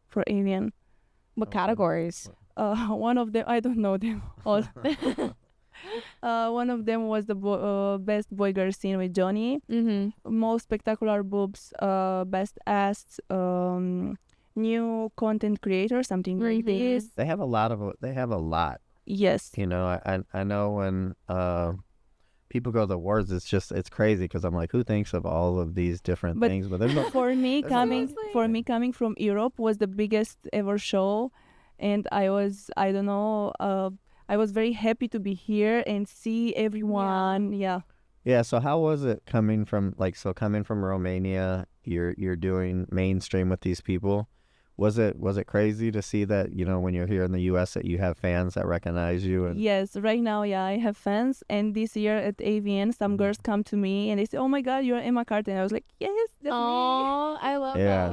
for AVN. What Okay. categories? One of them, I don't know them all. One of them was the best boy girl scene with Johnny. Mm-hmm. Most spectacular boobs, best ass, new content creator, something like Mhm. this. They have a lot. Yes. I know when people go to the awards, it's crazy because I'm like, who thinks of all of these different But things? But there's no. For me, Seriously? coming from Europe was the biggest ever show, and I was very happy to be here and see everyone. Yeah. Yeah. So how was it coming from Romania? You're doing mainstream with these people. Was it crazy to see that, when you're here in the U.S. that you have fans that recognize you? And Yes, right now, I have fans, and this year at AVN, some girls come to me and they say, "Oh my God, you're Emma Karter," and I was like, "Yes, that's me." Oh, I love yeah,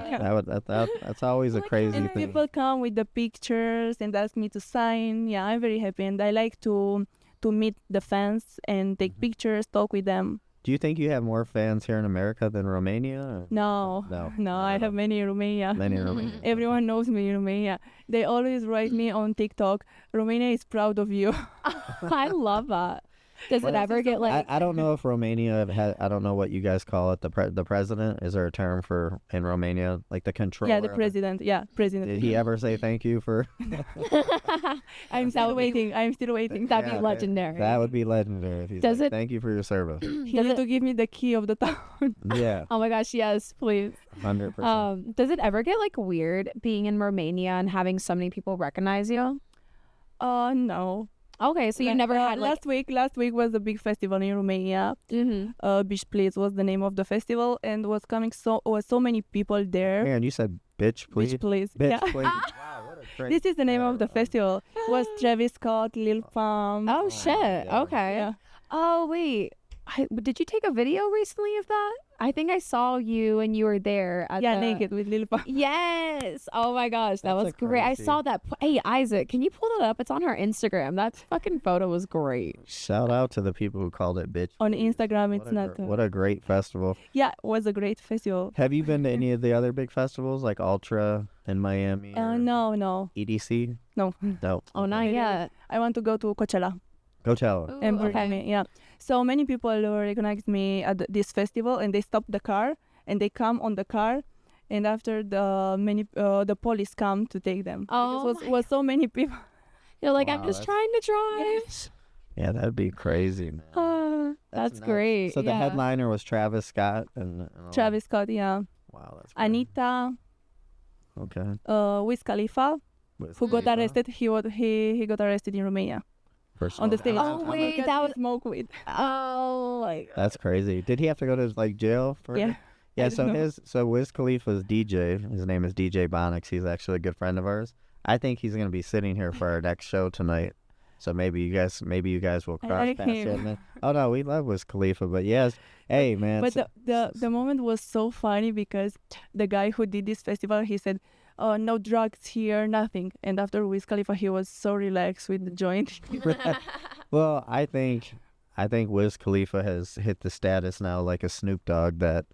that. that's always a crazy And thing. people come with the pictures and ask me to sign. Yeah, I'm very happy, and I like to meet the fans and take pictures, talk with them. Do you think you have more fans here in America than Romania? Or? No, No, no, not I at have all. many in Romania. Many in Romania. Everyone knows me in Romania. They always write me on TikTok, "Romania is proud of you." I love that. Does it Well, ever get like? I don't know if Romania I don't know what you guys call it. The president, is there a term for in Romania, like the controller? Yeah, the of it? president. Yeah, president. Did he ever say thank you for? I'm still waiting. That'd Yeah, be legendary. That would be legendary. If he's Does like, it- Thank you for your service. He Does needs it- to give me the key of the town. Yeah, Oh my gosh, yes, please. 100%. Does it ever get like weird being in Romania and having so many people recognize you? No. Okay, so you never had like. Last week was a big festival in Romania. Mm-hmm. Beach Please was the name of the festival, and was so many people there. Aaron, you said Bitch, please. Beach Please. Bitch, Yeah. please. Wow, what a great. This is the name of the festival. It was Travis Scott, Lil Pump. Oh shit. yeah. Okay. Yeah. Oh wait. Did you take a video recently of that? I think I saw you and you were there at Yeah, the... naked with Lil Pump. Yes. Oh my gosh, that That's was a great. I crazy- saw that. Hey Isaac, can you pull it up? It's on her Instagram. That fucking photo was great. Shout out to the people who called it bitch. On please. Instagram, What it's a not. gr- what a great festival. Yeah, it was a great festival. Have you been to any of the other big festivals like Ultra in Miami? or No. EDC? No. No. Oh, not Okay. yet. I want to go to Coachella. Coachella. Ooh, And okay. Miami, yeah. So many people recognized me at this festival, and they stop the car and they come on the car, and after the police come to take them. Oh Because my was so many people. You're like, Wow, I'm just that's- trying to drive. Yeah, that'd be crazy, man. That's nuts. great. So the yeah. headliner was Travis Scott and all- Travis Scott, yeah. Wow, that's crazy. Anita, Okay. Wiz Khalifa, Wiz who got Khalifa. arrested. He got arrested in Romania First on the of all, stage. Oh, wait, Because that he was- smoke weed. Oh, like That's crazy. Did he have to go to like jail for Yeah. it? Yeah, I so don't know. so Wiz Khalifa's DJ, his name is DJ Bonix. He's actually a good friend of ours. I think he's gonna be sitting here for our next show tonight. So maybe you guys will I cross like paths. him. Here. Oh no, we love Wiz Khalifa, but yes, hey man. But so- the moment was so funny because the guy who did this festival, he said, "Oh, no drugs here, nothing." And after Wiz Khalifa, he was so relaxed with the joint. well, I think Wiz Khalifa has hit the status now like a Snoop Dogg that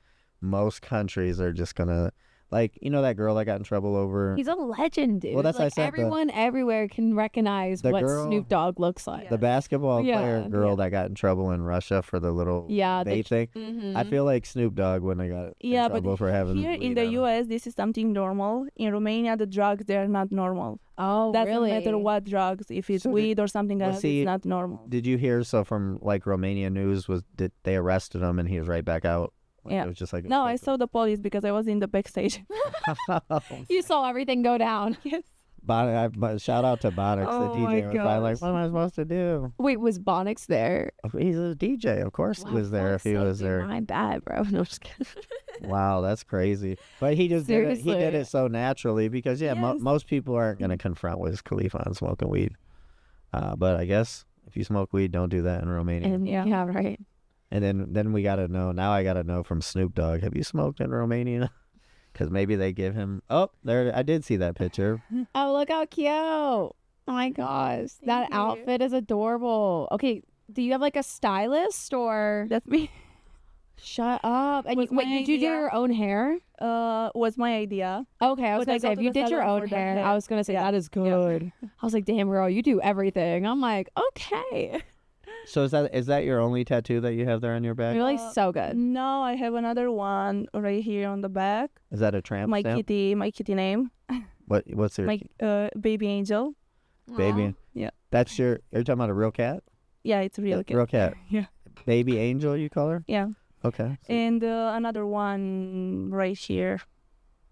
most countries are just gonna like. You know that girl that got in trouble over he's a legend, dude. Well, that's what I like, said, everyone everywhere can recognize the what girl- Snoop Dogg looks like. the basketball Yeah, player girl yeah. that got in trouble in Russia for the little Yeah, vape thing. Mhm. I feel like Snoop Dogg wouldn't have got in Yeah, but trouble for having Here in weed the on him. US, this is something normal. In Romania, the drugs, they're not normal. Oh, Doesn't really? matter what drugs. If it's So did- weed or something well, else, see, it's not normal. Did you hear? So from like Romania news was did they arrested him and he was right back out? Like, Yeah. It was just like No, I saw the police because I was in the backstage. You saw everything go down. Yes. But shout out to Bonix, Oh the my DJ. Was probably like, gosh. what am I supposed to do? Wait, was Bonix there? He's a DJ, of course. He was there if he was there. My bad, bro. No, just kidding. Wow, that's crazy. But he just did it. He did Seriously. it so naturally because Yes. most people aren't gonna confront Wiz Khalifa on smoking weed. But I guess if you smoke weed, don't do that in Romania. And Yeah. yeah, right. And then we gotta know. Now I gotta know from Snoop Dogg. Have you smoked in Romania? Because maybe they give him. Oh, there! I did see that picture. Oh, look how cute. Oh my gosh. That you. outfit is adorable. Okay, do you have like a stylist or That's me. shut up? And you, Was wait, my did you do idea. your own hair? Was my idea. Okay, I was But I gonna say go if to you the did your salon own for the hair, hair. I was gonna say Yeah. that is good. I was like, damn girl, you do everything. I'm like, okay. So is that your only tattoo that you have there on your back? You're like Uh, so good. No, I have another one right here on the back. Is that a tramp My stamp? kitty name. What's your My baby angel. baby? Aw. Yeah. That's your. You're talking about a real cat? Yeah, it's a real cat. Real cat. Yeah. Baby angel, you call her? Yeah. Okay. And another one right here.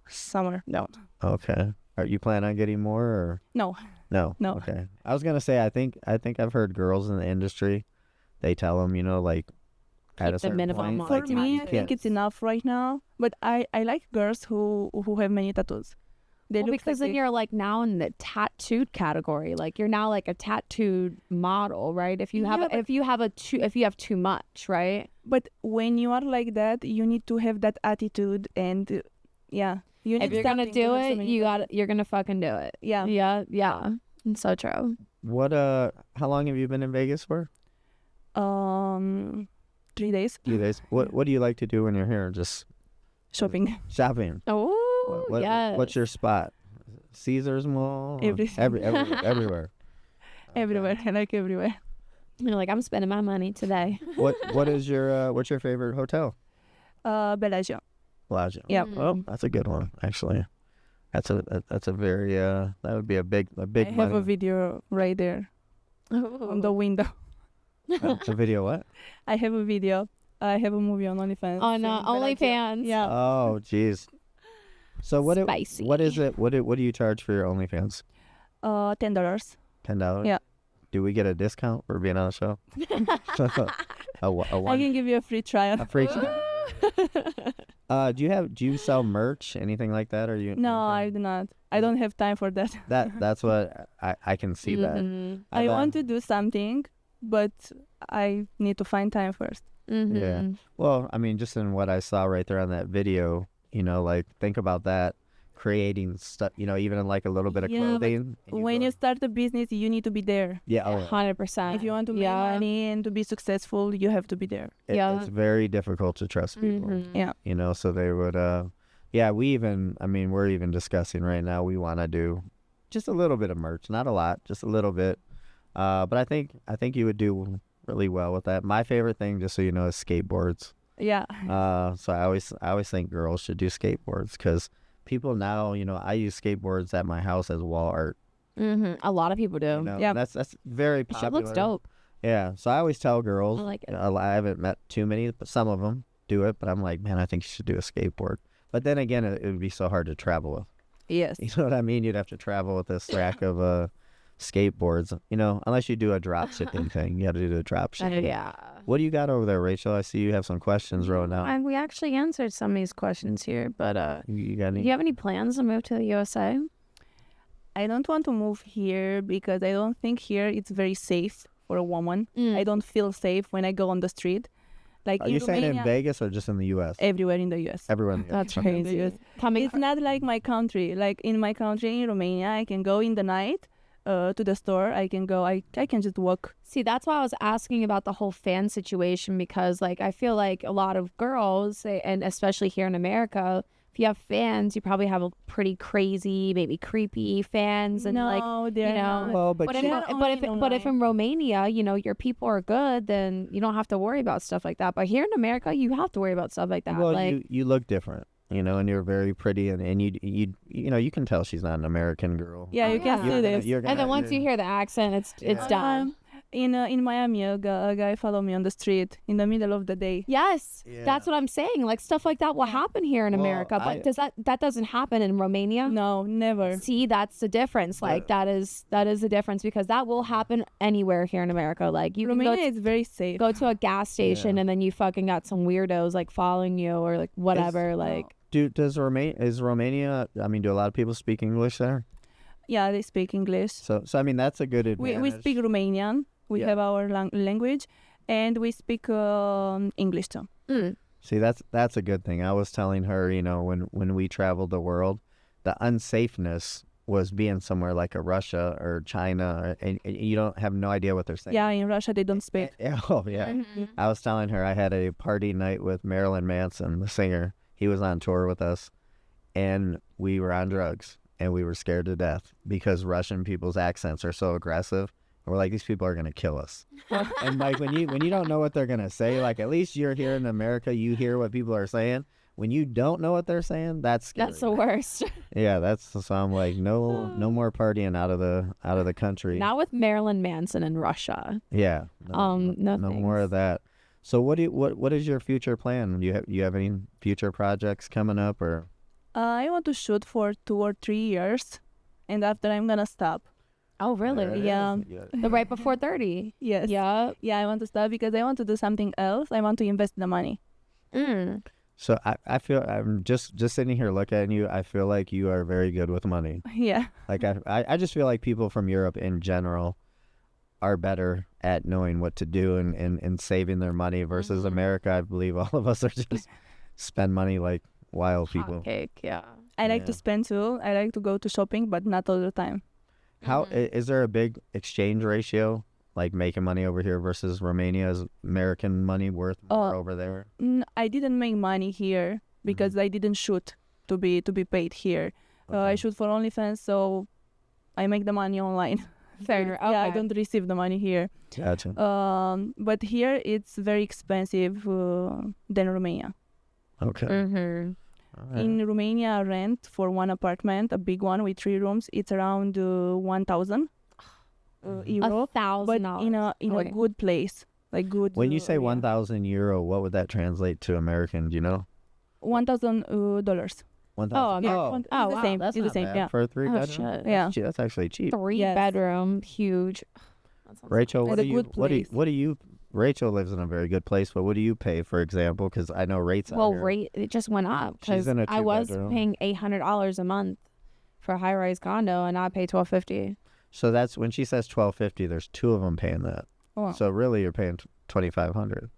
Somewhere. No. Okay. Are you planning on getting more or No. no? No. Okay. I was gonna say I think I've heard girls in the industry, they tell them like at Keep a the certain minimum point, amount For like, like, time. me, you I can't- think it's enough right now. But I like girls who have many tattoos. They Well, look because then sexy. you're like now in the tattooed category. Like you're now like a tattooed model, right? If you have Yeah, but- if you have too much, right? But when you are like that, you need to have that attitude and yeah. You need If you're gonna something to do have so it, many you're gonna fucking do it. Yeah. Yeah. It's so true. What how long have you been in Vegas for? 3 days Few days. What do you like to do when you're here? Just shopping. shopping. Oh, yes. What's your spot? Caesar's Mall. Everything. Everywhere. Everywhere. I like everywhere. You're like, I'm spending my money today. What is your what's your favorite hotel? Bellagio. Bellagio. Yeah. Oh, that's a good one actually. That's a very that would be a big I have money. a video right there on the window. It's a video what? I have a video. I have a movie on OnlyFans. On in Bellagio. OnlyFans. Yeah. Oh, jeez. So Spicy. what is it? What do you charge for your OnlyFans? $10. $10. Yeah. Do we get a discount for being on the show? a I one can give you a free trial. a free. Do you sell merch, anything like that, or you? No, I do not. I don't have time for that. That's what I can see that. Mhm. I want to do something, but I need to find time first. Mhm. Yeah. Well, I mean, just in what I saw right there on that video, like think about that, creating stuff, even in like a little bit of Yeah, but clothing. and When go- you start a business, you need to be there. yeah, oh, 100%. If you want to make yeah. money and to be successful, you have to be there. Yeah. it's very difficult to trust people. Mhm. Yeah. So they would we're even discussing right now, we want to do just a little bit of merch, not a lot, just a little bit, but I think you would do really well with that. My favorite thing, just so you know, is skateboards. Yeah. So I always think girls should do skateboards, because people now, I use skateboards at my house as wall art. Mhm. A lot of people do. Yeah. That's very It popular. looks dope. Yeah, so I always tell girls, I like it. I haven't met too many, but some of them do it. But I'm like, man, I think you should do a skateboard. But then again, it would be so hard to travel with. Yes. You know what I mean? You'd have to travel with this rack of skateboards. Unless you do a drop shipping thing, you got to do the drop shipping. Yeah. What do you got over there, Rachel? I see you have some questions rolling out. We actually answered some of these questions here, but You got do any? you have any plans to move to the USA? I don't want to move here because I don't think here it's very safe for a woman. Mm. I don't feel safe when I go on the street. Like Are in you saying in Romania, Vegas or just in the U.S.? everywhere in the US. Everyone. in the That's US. crazy. Yes. Coming It's not like my country. Like in my country, in Romania, I can go in the night to the store. I can go. I can just walk. See, that's why I was asking about the whole fan situation, because like I feel like a lot of girls, and especially here in America, if you have fans, you probably have a pretty crazy, maybe creepy fans, and no, like they're know, not. Well, but But you- if, They're but only if but if online. in Romania, your people are good, then you don't have to worry about stuff like that. But here in America, you have to worry about stuff like that. well, like you look different, and you're very pretty, and you can tell she's not an American girl. Yeah, Oh, you can yeah. see You're gonna- this. you're and then gonna- once you hear the accent, it's Yeah. done. In Miami, a guy followed me on the street in the middle of the day. Yes, Yeah. that's what I'm saying. Like stuff like that will happen here in Well, America, but I- that doesn't happen in Romania? No, never. See, that's the difference. Like that is the difference, because that will happen anywhere here in America. Like you can Romania is very safe. go to a gas station Yeah. and then you fucking got some weirdos like following you or like whatever. Like Is Romania? I mean, do a lot of people speak English there? Yeah, they speak English. So I mean, that's a good advantage. We speak Romanian. We Yeah. have our language, and we speak English too. mm, See, that's a good thing. I was telling her, when we traveled the world, the unsafeness was being somewhere like a Russia or China, and you don't have no idea what they're saying. Yeah, in Russia they don't speak. Oh yeah. mhm. I was telling her I had a party night with Marilyn Manson, the singer. He was on tour with us, and we were on drugs, and we were scared to death because Russian people's accents are so aggressive. And we're like, these people are gonna kill us. And like when you don't know what they're gonna say, like at least you're here in America, you hear what people are saying. When you don't know what they're saying, that's scary. That's the worst. Yeah, so I'm like, no more partying out of the country. Not with Marilyn Manson in Russia. Yeah. No more of thanks. that. So what is your future plan? Do you have any future projects coming up, or? I want to shoot for 2 or 3 years, and after I'm gonna stop. Oh, There it really? is. Yeah. The right before 30. Yes. Yeah. Yeah, I want to stop because I want to do something else. I want to invest the money. Mm. So I feel I'm just sitting here looking at you. I feel like you are very good with money. Yeah. Like I just feel like people from Europe in general are better at knowing what to do and saving their money versus Mhm. America. I believe all of us are just spend money like wild people. Hot cake, yeah. I like to Yeah. spend too. I like to go to shopping, but not all the time. How Mhm. is there a big exchange ratio, like making money over here versus Romania? Is American money worth more over there? I didn't make money here because I didn't shoot to be paid here. I Okay. shoot for OnlyFans, so I make the money online. Fair. Yeah, I okay. don't receive the money here. Gotcha. But here it's very expensive than Romania. Okay. Mm-hmm. All right. In Romania, rent for one apartment, a big one with 3 rooms, it's around 1,000 euro. $1,000. But in a Okay. good place, like good. When you say yeah. 1,000 euro, what would that translate to American? Do you know? $1,000. 1,000. Oh, Yeah, American. it's Oh, the wow, same. That's It's the not same. bad Yeah. for a 3-bedroom. shit. Yeah. Gee, that's actually cheap. 3 Yes. bedroom, huge. That sounds Rachel, It's what a do you good place. what do you Rachel lives in a very good place, but what do you pay, for example? Because I know rates out Well, here. rate it just went up She's because in a I was two-bedroom. paying $800 a month for a high-rise condo, and I pay $1,250. So that's when she says 1250. There's two of them paying that. Oh, wow. So really, you're paying 2500.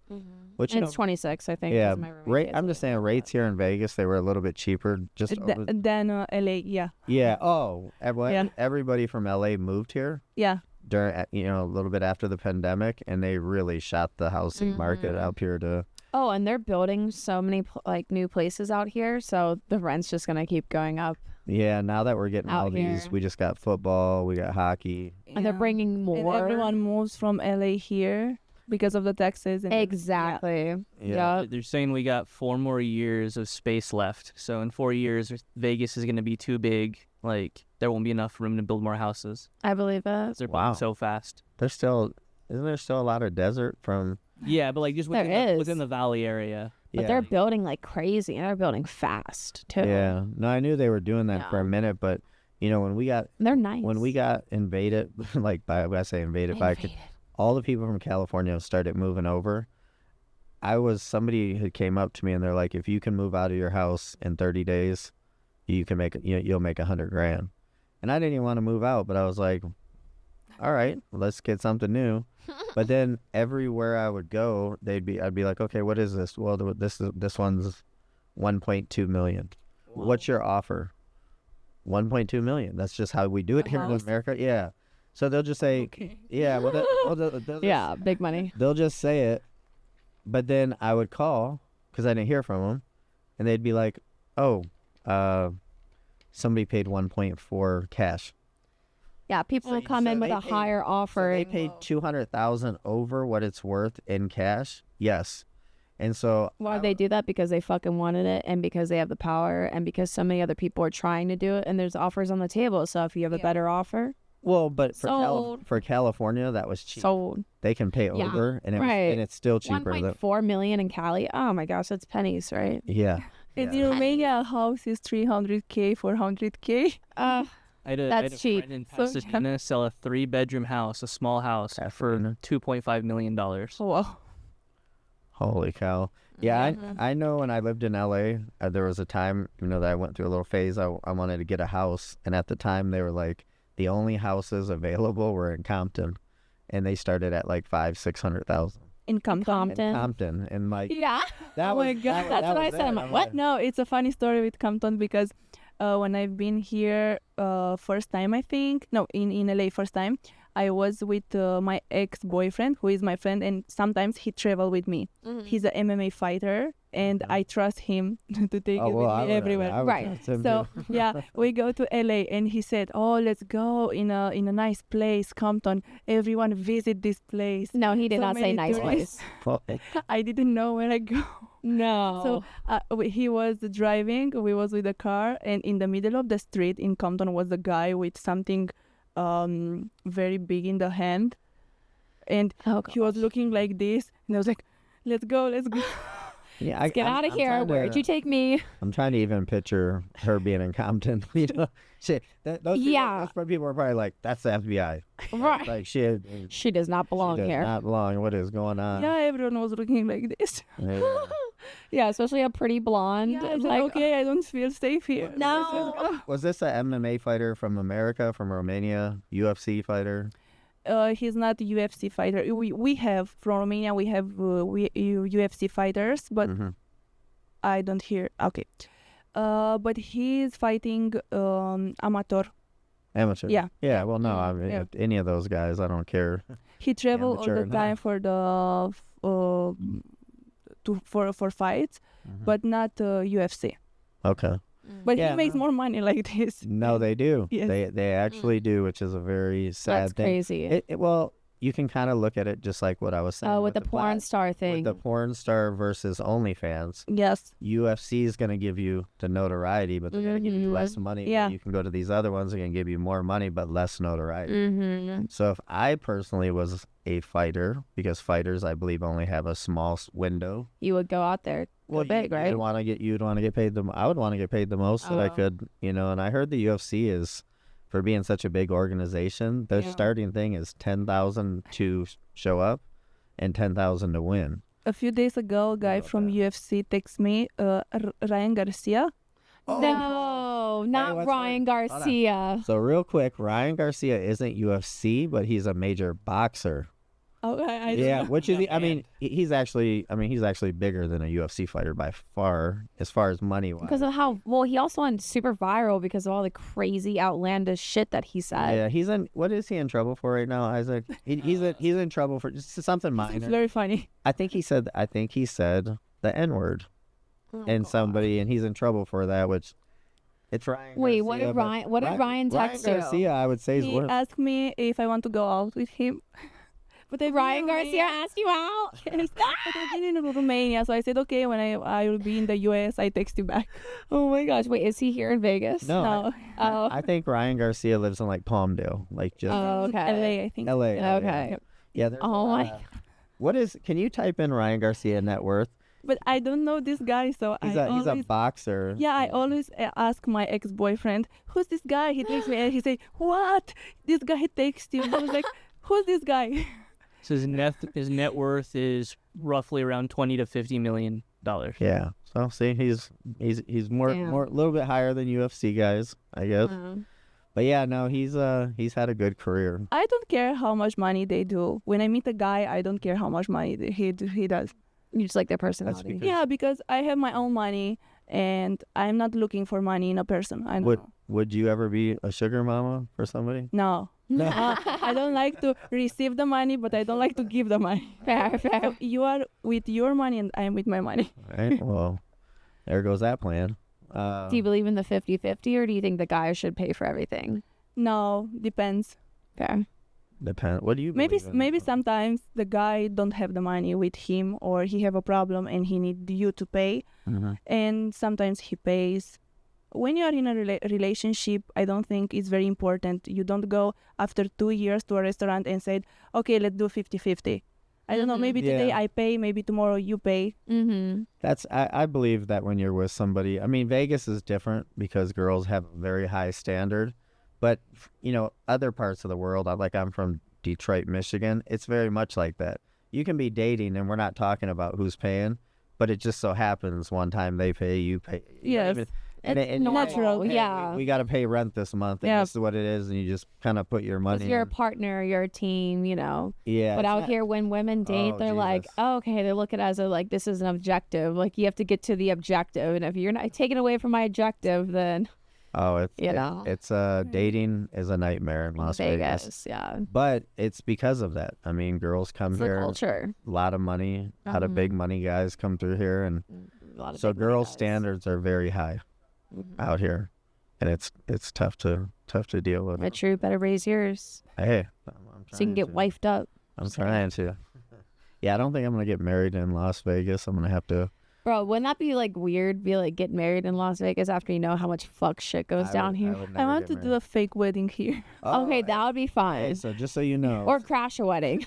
Which you And know, it's 26, I think. yeah, 'cause my roommate rate. pays I'm a just little saying bit. rates here in Vegas they were a little bit cheaper. Just over, Then LA, yeah. yeah. Oh, Yeah. everybody from LA moved here Yeah. during a little bit after the pandemic, and they really shot the housing market Mm-hmm. up here to. Oh, and they're building so many like new places out here, so the rent's just gonna keep going up. Yeah, now that we're getting Out all these, here. we just got football, we got hockey. And they're Yeah. bringing And more. everyone moves from LA here because of the taxes. And Exactly. Yeah. Yep. They're saying we got 4 more years of space left. So in 4 years, Vegas is going to be too big. Like, there won't be enough room to build more houses. I believe it. 'Cause they're Wow. building so fast. Isn't there still a lot of desert from? Yeah, but like just There within is. the valley area. But Yeah. they're building like crazy, and they're building fast too. Yeah, no, I knew they were doing that for a Yeah. minute, but when we got They're nice. invaded, like by when I say invaded by all the people from California started moving over. Somebody who came up to me and they're like, if you can move out of your house in 30 days, you can make you'll make $100,000. And I didn't even want to move out, but I was like, all right, let's get something new. But then everywhere I would go, I'd be like, okay, what is this? Well, this one's 1.2 million. What's your offer? 1.2 million. That's just how we do it A here in house? America. Yeah. So they'll just say, Okay. yeah, well, they'll just- Yeah, big money. they'll just say it, but then I would call because I didn't hear from them, and they'd be like, "Oh, somebody paid 1.4 cash." Yeah, people So will come in so with they a paid- higher So offer. they paid 200,000 over what it's worth in cash. Yes, and so Why they do that? Because they fucking wanted it, and because they have the power, and because so many other people are trying to do it, and there's offers on the table. So if you have a Yeah. better offer, but Sold. for California that was cheap. sold. They can pay Yeah, over, and right. it's still cheaper. 1.4 million in Cali. Oh my gosh, that's pennies, right? Yeah. And Yeah. in Romania, a house is 300K, 400K. Uh, I had a That's cheap. friend in So Pasadena sell a 3-bedroom house, a small house, for Pasadena. $2.5 million. Wow. Holy cow. Yeah, Mhm. I know when I lived in LA, there was a time, that I went through a little phase. I wanted to get a house. And at the time, they were like, the only houses available were in Compton. And they started at like 600,000. In Compton. In Compton. Compton. And like, Yeah. that Oh was, my God, that, that's that what I was said. I'm it. like, what? No, it's a funny story with Compton because when I've been here first time, I think, no, in LA first time, I was with my ex-boyfriend, who is my friend, and sometimes he travel with me. He's an MMA fighter, and I trust him to take Oh, it well, with I me would- everywhere. I would Right. trust him So too. yeah, we go to LA, and he said, "Oh, let's go in a nice place, Compton. Everyone visit this place." No, he did So not say many nice tourists. place. Well, I didn't know where I go. No. So he was driving. We was with a car, and in the middle of the street in Compton was a guy with something very big in the hand, and he was looking like this, and I was like, "Let's go, let's go." yeah, Let's get out of here. Where'd you take me? I'm trying to even picture her being in Compton. Shit. Those Yeah. Those people are probably like, that's the FBI. Right. Like, shit. She does not belong she does here. not belong. What is going on? Yeah, everyone was looking like this. Yeah. Yeah, especially a pretty blonde. Yeah, I said, like, okay, I don't feel safe here. no. Was this a MMA fighter from America, from Romania, UFC fighter? He's not a UFC fighter. We have from Romania. We have UFC fighters, but Mhm. I don't hear. Okay, but he's fighting amateur. Amateur. Yeah. Yeah. Well, no. I mean, Yeah. if any of those guys, I don't care. He travel all Amateur, the time for the for fights, Mhm. but not UFC. Okay. But Yeah, he makes no. more money like this. No, they do. Yes. They actually do, which is a very sad That's thing. crazy. Well, you can kind of look at it just like what I was saying. Oh, with the porn star with thing. the porn star versus OnlyFans. Yes. UFC is going to give you the notoriety, but they're going to give you less money. Yeah. You can go to these other ones, they're going to give you more money, but less notoriety. Mm-hmm. So if I personally was a fighter, because fighters, I believe, only have a small window. You would go out there. Go big, right? You'd want to get paid I would want to get paid the most that I Oh. could, and I heard the UFC is, for being such a big organization, their Yeah. starting thing is 10,000 to show up, and 10,000 to win. A few days ago, a guy about from that? UFC texted me, Ryan Garcia. No, not what's Ryan funny? Hold on. Garcia. So real quick, Ryan Garcia isn't UFC, but he's a major boxer. Okay, I Yeah, don't know. which is, I mean, he's actually bigger than a UFC fighter by far, as far as money wise. Because of how well he also went super viral because of all the crazy outlandish shit that he said. Yeah, he's in. What is he in trouble for right now, Isaac? He's in trouble for just something It's minor. very funny. I think he said the N word, and somebody, and he's in trouble for that. Which it's Ryan. Wait, Garcia, what did but Ryan? What did Ryan text you? Garcia, I would say, is He worth. asked me if I want to go out with him. But I Ryan Garcia asked you out. But I've been in Romania, so I said, okay, when I will be in the US, I text you back. Oh my gosh! Wait, is he here in Vegas? No, No. Oh. I think Ryan Garcia lives in like Palmdale, like just Oh, okay. LA, I think. L.A. Okay. Yeah. There's Oh my What is? Can you type in Ryan Garcia net worth? But I don't know this guy, so He's I a always... boxer. Yeah, I always ask my ex-boyfriend, who's this guy? He takes me and he say, what? This guy takes you. I was like, who's this guy? So his net worth is roughly around 20 to 50 million dollars. Yeah. So see, he's more Damn. a little bit higher than UFC guys, I guess. But yeah, no, he's had a good career. I don't care how much money they do. When I meet a guy, I don't care how much money he does. You just like their personality. because- Yeah, because I have my own money and I'm not looking for money in a person. I don't know. Would you ever be a sugar mama for somebody? No. I don't like to receive the money, but I don't like to give the money. Fair, fair. So you are with your money and I am with my money. Right. Well, there goes that plan. Do you believe in the 50-50 or do you think the guy should pay for everything? No, depends. Fair. Depend. What do you Maybe believe in? maybe sometimes the guy don't have the money with him or he have a problem and he need you to pay, Mhm. and sometimes he pays. When you are in a relationship, I don't think it's very important. You don't go after 2 years to a restaurant and say, okay, let's do 50-50. I don't know, Mhm. maybe today Yeah. I pay, maybe tomorrow you pay. Mm-hmm. That's I believe that when you're with somebody, I mean Vegas is different because girls have a very high standard, but other parts of the world, I'm from Detroit, Michigan, it's very much like that. You can be dating and we're not talking about who's paying, but it just so happens one time they pay, you pay. You don't Yes. even- It's normal, Natural. hey, yeah. we got to pay rent this month, and Yeah. this is what it is, and you just kind of put your Because money you're a in. partner, you're a team, Yeah. But it's out not- here, when women date, Oh, they're like, Jesus. oh, okay, they look at it as this is an objective. Like, you have to get to the objective. And if you're not taking away from my objective, then Oh, it's dating is a nightmare in Las Vegas. Vegas, yeah. But it's because of that. I mean, girls come It's the here, culture. a lot of money, a lot of Mhm. big money guys come through here, and A lot of so big money girls' guys. standards are very high Mhm. out here, and it's tough to deal with. That's true. Better raise yours Hey, I'm so you can trying get to. wifed up. I'm trying to. Yeah, I don't think I'm gonna get married in Las Vegas. I'm gonna have to. Bro, wouldn't that be weird? Be get married in Las Vegas after you know how much fuck shit goes down here? I want to do a fake wedding here. Okay, that would be fun. Hey, so just so you know, Or crash a wedding.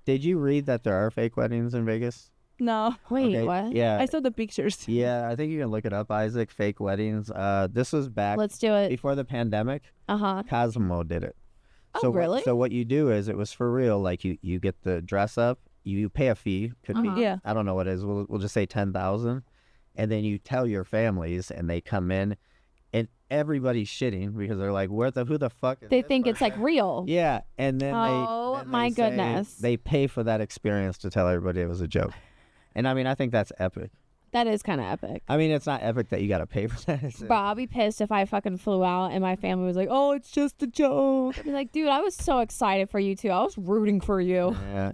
did you read that there are fake weddings in Vegas? No, Wait, Okay, what? Yeah. I saw the pictures. Yeah, I think you can look it up, Isaac. Fake weddings. This was back Let's do it. before the pandemic. Uh-huh. Cosmo did it. Oh, So really? So what you do is it was for real. Like you get the dress up, you pay a fee. Could Uh-huh. be Yeah. I don't know what it is. We'll just say 10,000, and then you tell your families, and they come in, and everybody's shitting because they're like, who the fuck is They this think it's person?" real. Yeah, and then Oh, then my they say goodness. they pay for that experience to tell everybody it was a joke. And I mean, I think that's epic. That is kind of epic. I mean, it's not epic that you got to pay for that. It's- Bro, I'll be pissed if I fucking flew out and my family was like, oh, it's just a joke. I'd be like, dude, I was so excited for you too. I was rooting for you. Yeah,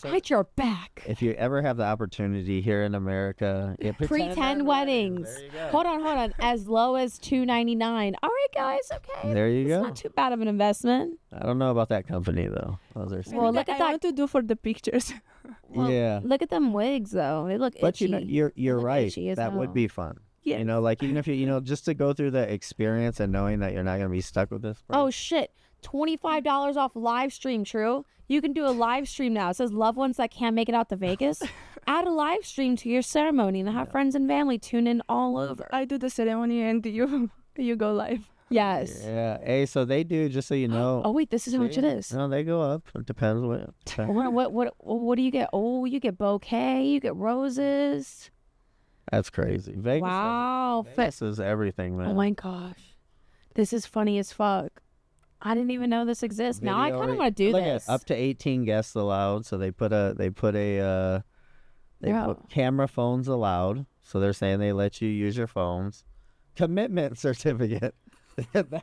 I had your back. if you ever have the opportunity here in America, Pretend weddings. There you go. Hold on. As low as $299. All right, guys. Okay. There you It's go. not too bad of an investment. I don't know about that company though. Those are Well, look at I that. want to do for the pictures. Well, yeah. Look at them wigs, though. They look But itchy. you're look right. itchy as That hell. would be fun. Yeah. Even if just to go through the experience and knowing that you're not gonna be stuck with this. Oh, person. shit. $25 off live stream, true? You can do a live stream now. It says loved ones that can't make it out to Vegas. Add a live stream to your ceremony and have friends and family tune in all over. I do the ceremony and you go live. Yes. Yeah. Hey, so they do, just so you know. Oh wait, this is how much it is. No, they go up. It depends What do you get? Oh, you get bouquet, you get roses. That's crazy. Vegas. Wow. Vegas is everything, man. Oh my gosh. This is funny as fuck. I didn't even know this exists. Now I kind of want to do Look this. at up to 18 guests allowed. So they put camera phones allowed. So they're saying they let you use your phones. Commitment certificate.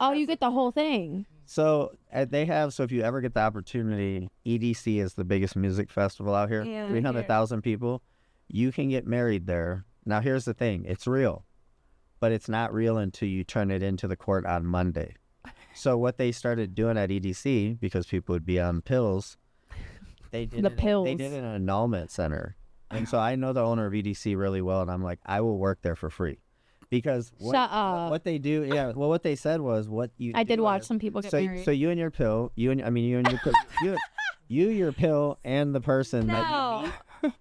Oh, you get the whole thing. So they have. So if you ever get the opportunity, EDC is the biggest music festival out here. Yeah, 300,000 people. You can get married there. Now here's the thing. It's real, but it's not real until you turn it into the court on Monday. So what they started doing at EDC, because people would be on pills, they did They did an annulment center. And so I know the owner of EDC really well, and I'm like, I will work there for free. Because what they do, what they said was I did watch some people get married. So you and your pill, you and your pill, your pill and the person that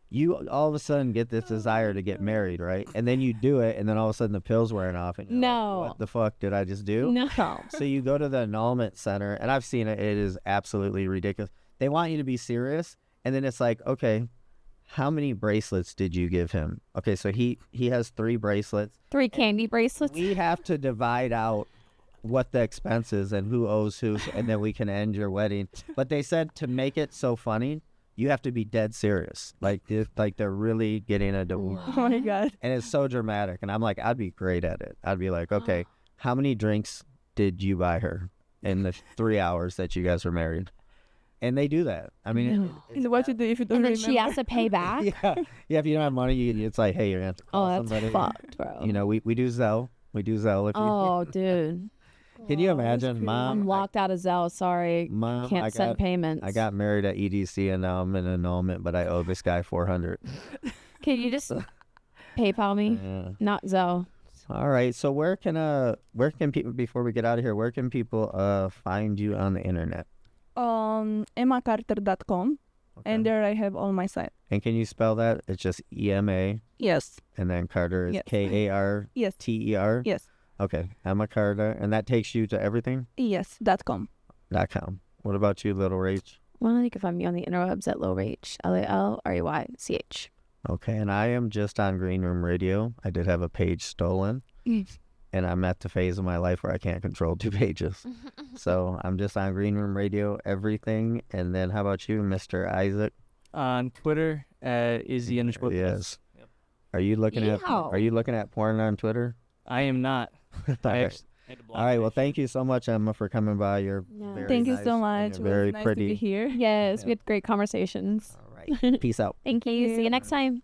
you all of a sudden get this desire to get married, right? And then you do it, and then all of a sudden the pill's wearing off, and you're like, what the fuck did I just do? No. So you go to the annulment center, and I've seen it. It is absolutely ridiculous. They want you to be serious, and then it's like, okay, how many bracelets did you give him? Okay, so he has 3 bracelets. 3 candy bracelets. We have to divide out what the expense is and who owes who, and then we can end your wedding. But they said to make it so funny, you have to be dead serious. Like they're really getting a divorce. Oh my God. And it's so dramatic. And I'm like, I'd be great at it. I'd be like, okay, how many drinks did you buy her in the 3 hours that you guys were married? And they do that. I mean, And what to do if you don't And then remember? she has to pay back. yeah. If you don't have money, it's like, hey, you're gonna have to call Oh, that's somebody. fucked, bro. You know, we do Zelle. We do Zelle. If Oh, dude. can you imagine, Mom? I'm locked out of Zelle. Sorry. Mom, Can't send payments. I got married at EDC, and now I'm in annulment, but I owe this guy $400. Can you just PayPal me? Yeah. Not Zelle. All right. So where can people, before we get out of here, where can people find you on the internet? EmmaKarter.com, and there I have all my sites. And can you spell that? It's just EMA, Yes. and then Karter is Yes. KARTER. Yes. Yes. Okay, Emma Karter, and that takes you to everything. Yes. .com. .com. What about you, Little Rach? Well, you can find me on the interwebs at LowRach, LALRAYCH. Okay, and I am just on Green Room Radio. I did have a page stolen. And I'm at the phase of my life where I can't control 2 pages. So I'm just on Green Room Radio, everything. And then how about you, Mr. Isaac? On Twitter at Izzy_. Yes. Yep. Are you looking at porn on Twitter? I am not. All right. All right. Well, thank you so much, Emma, for coming by. You're very Thank you nice, so and much. you're very It was nice pretty. to be here. Yes, we had great conversations. All right. Peace out. Thank you. See you next time.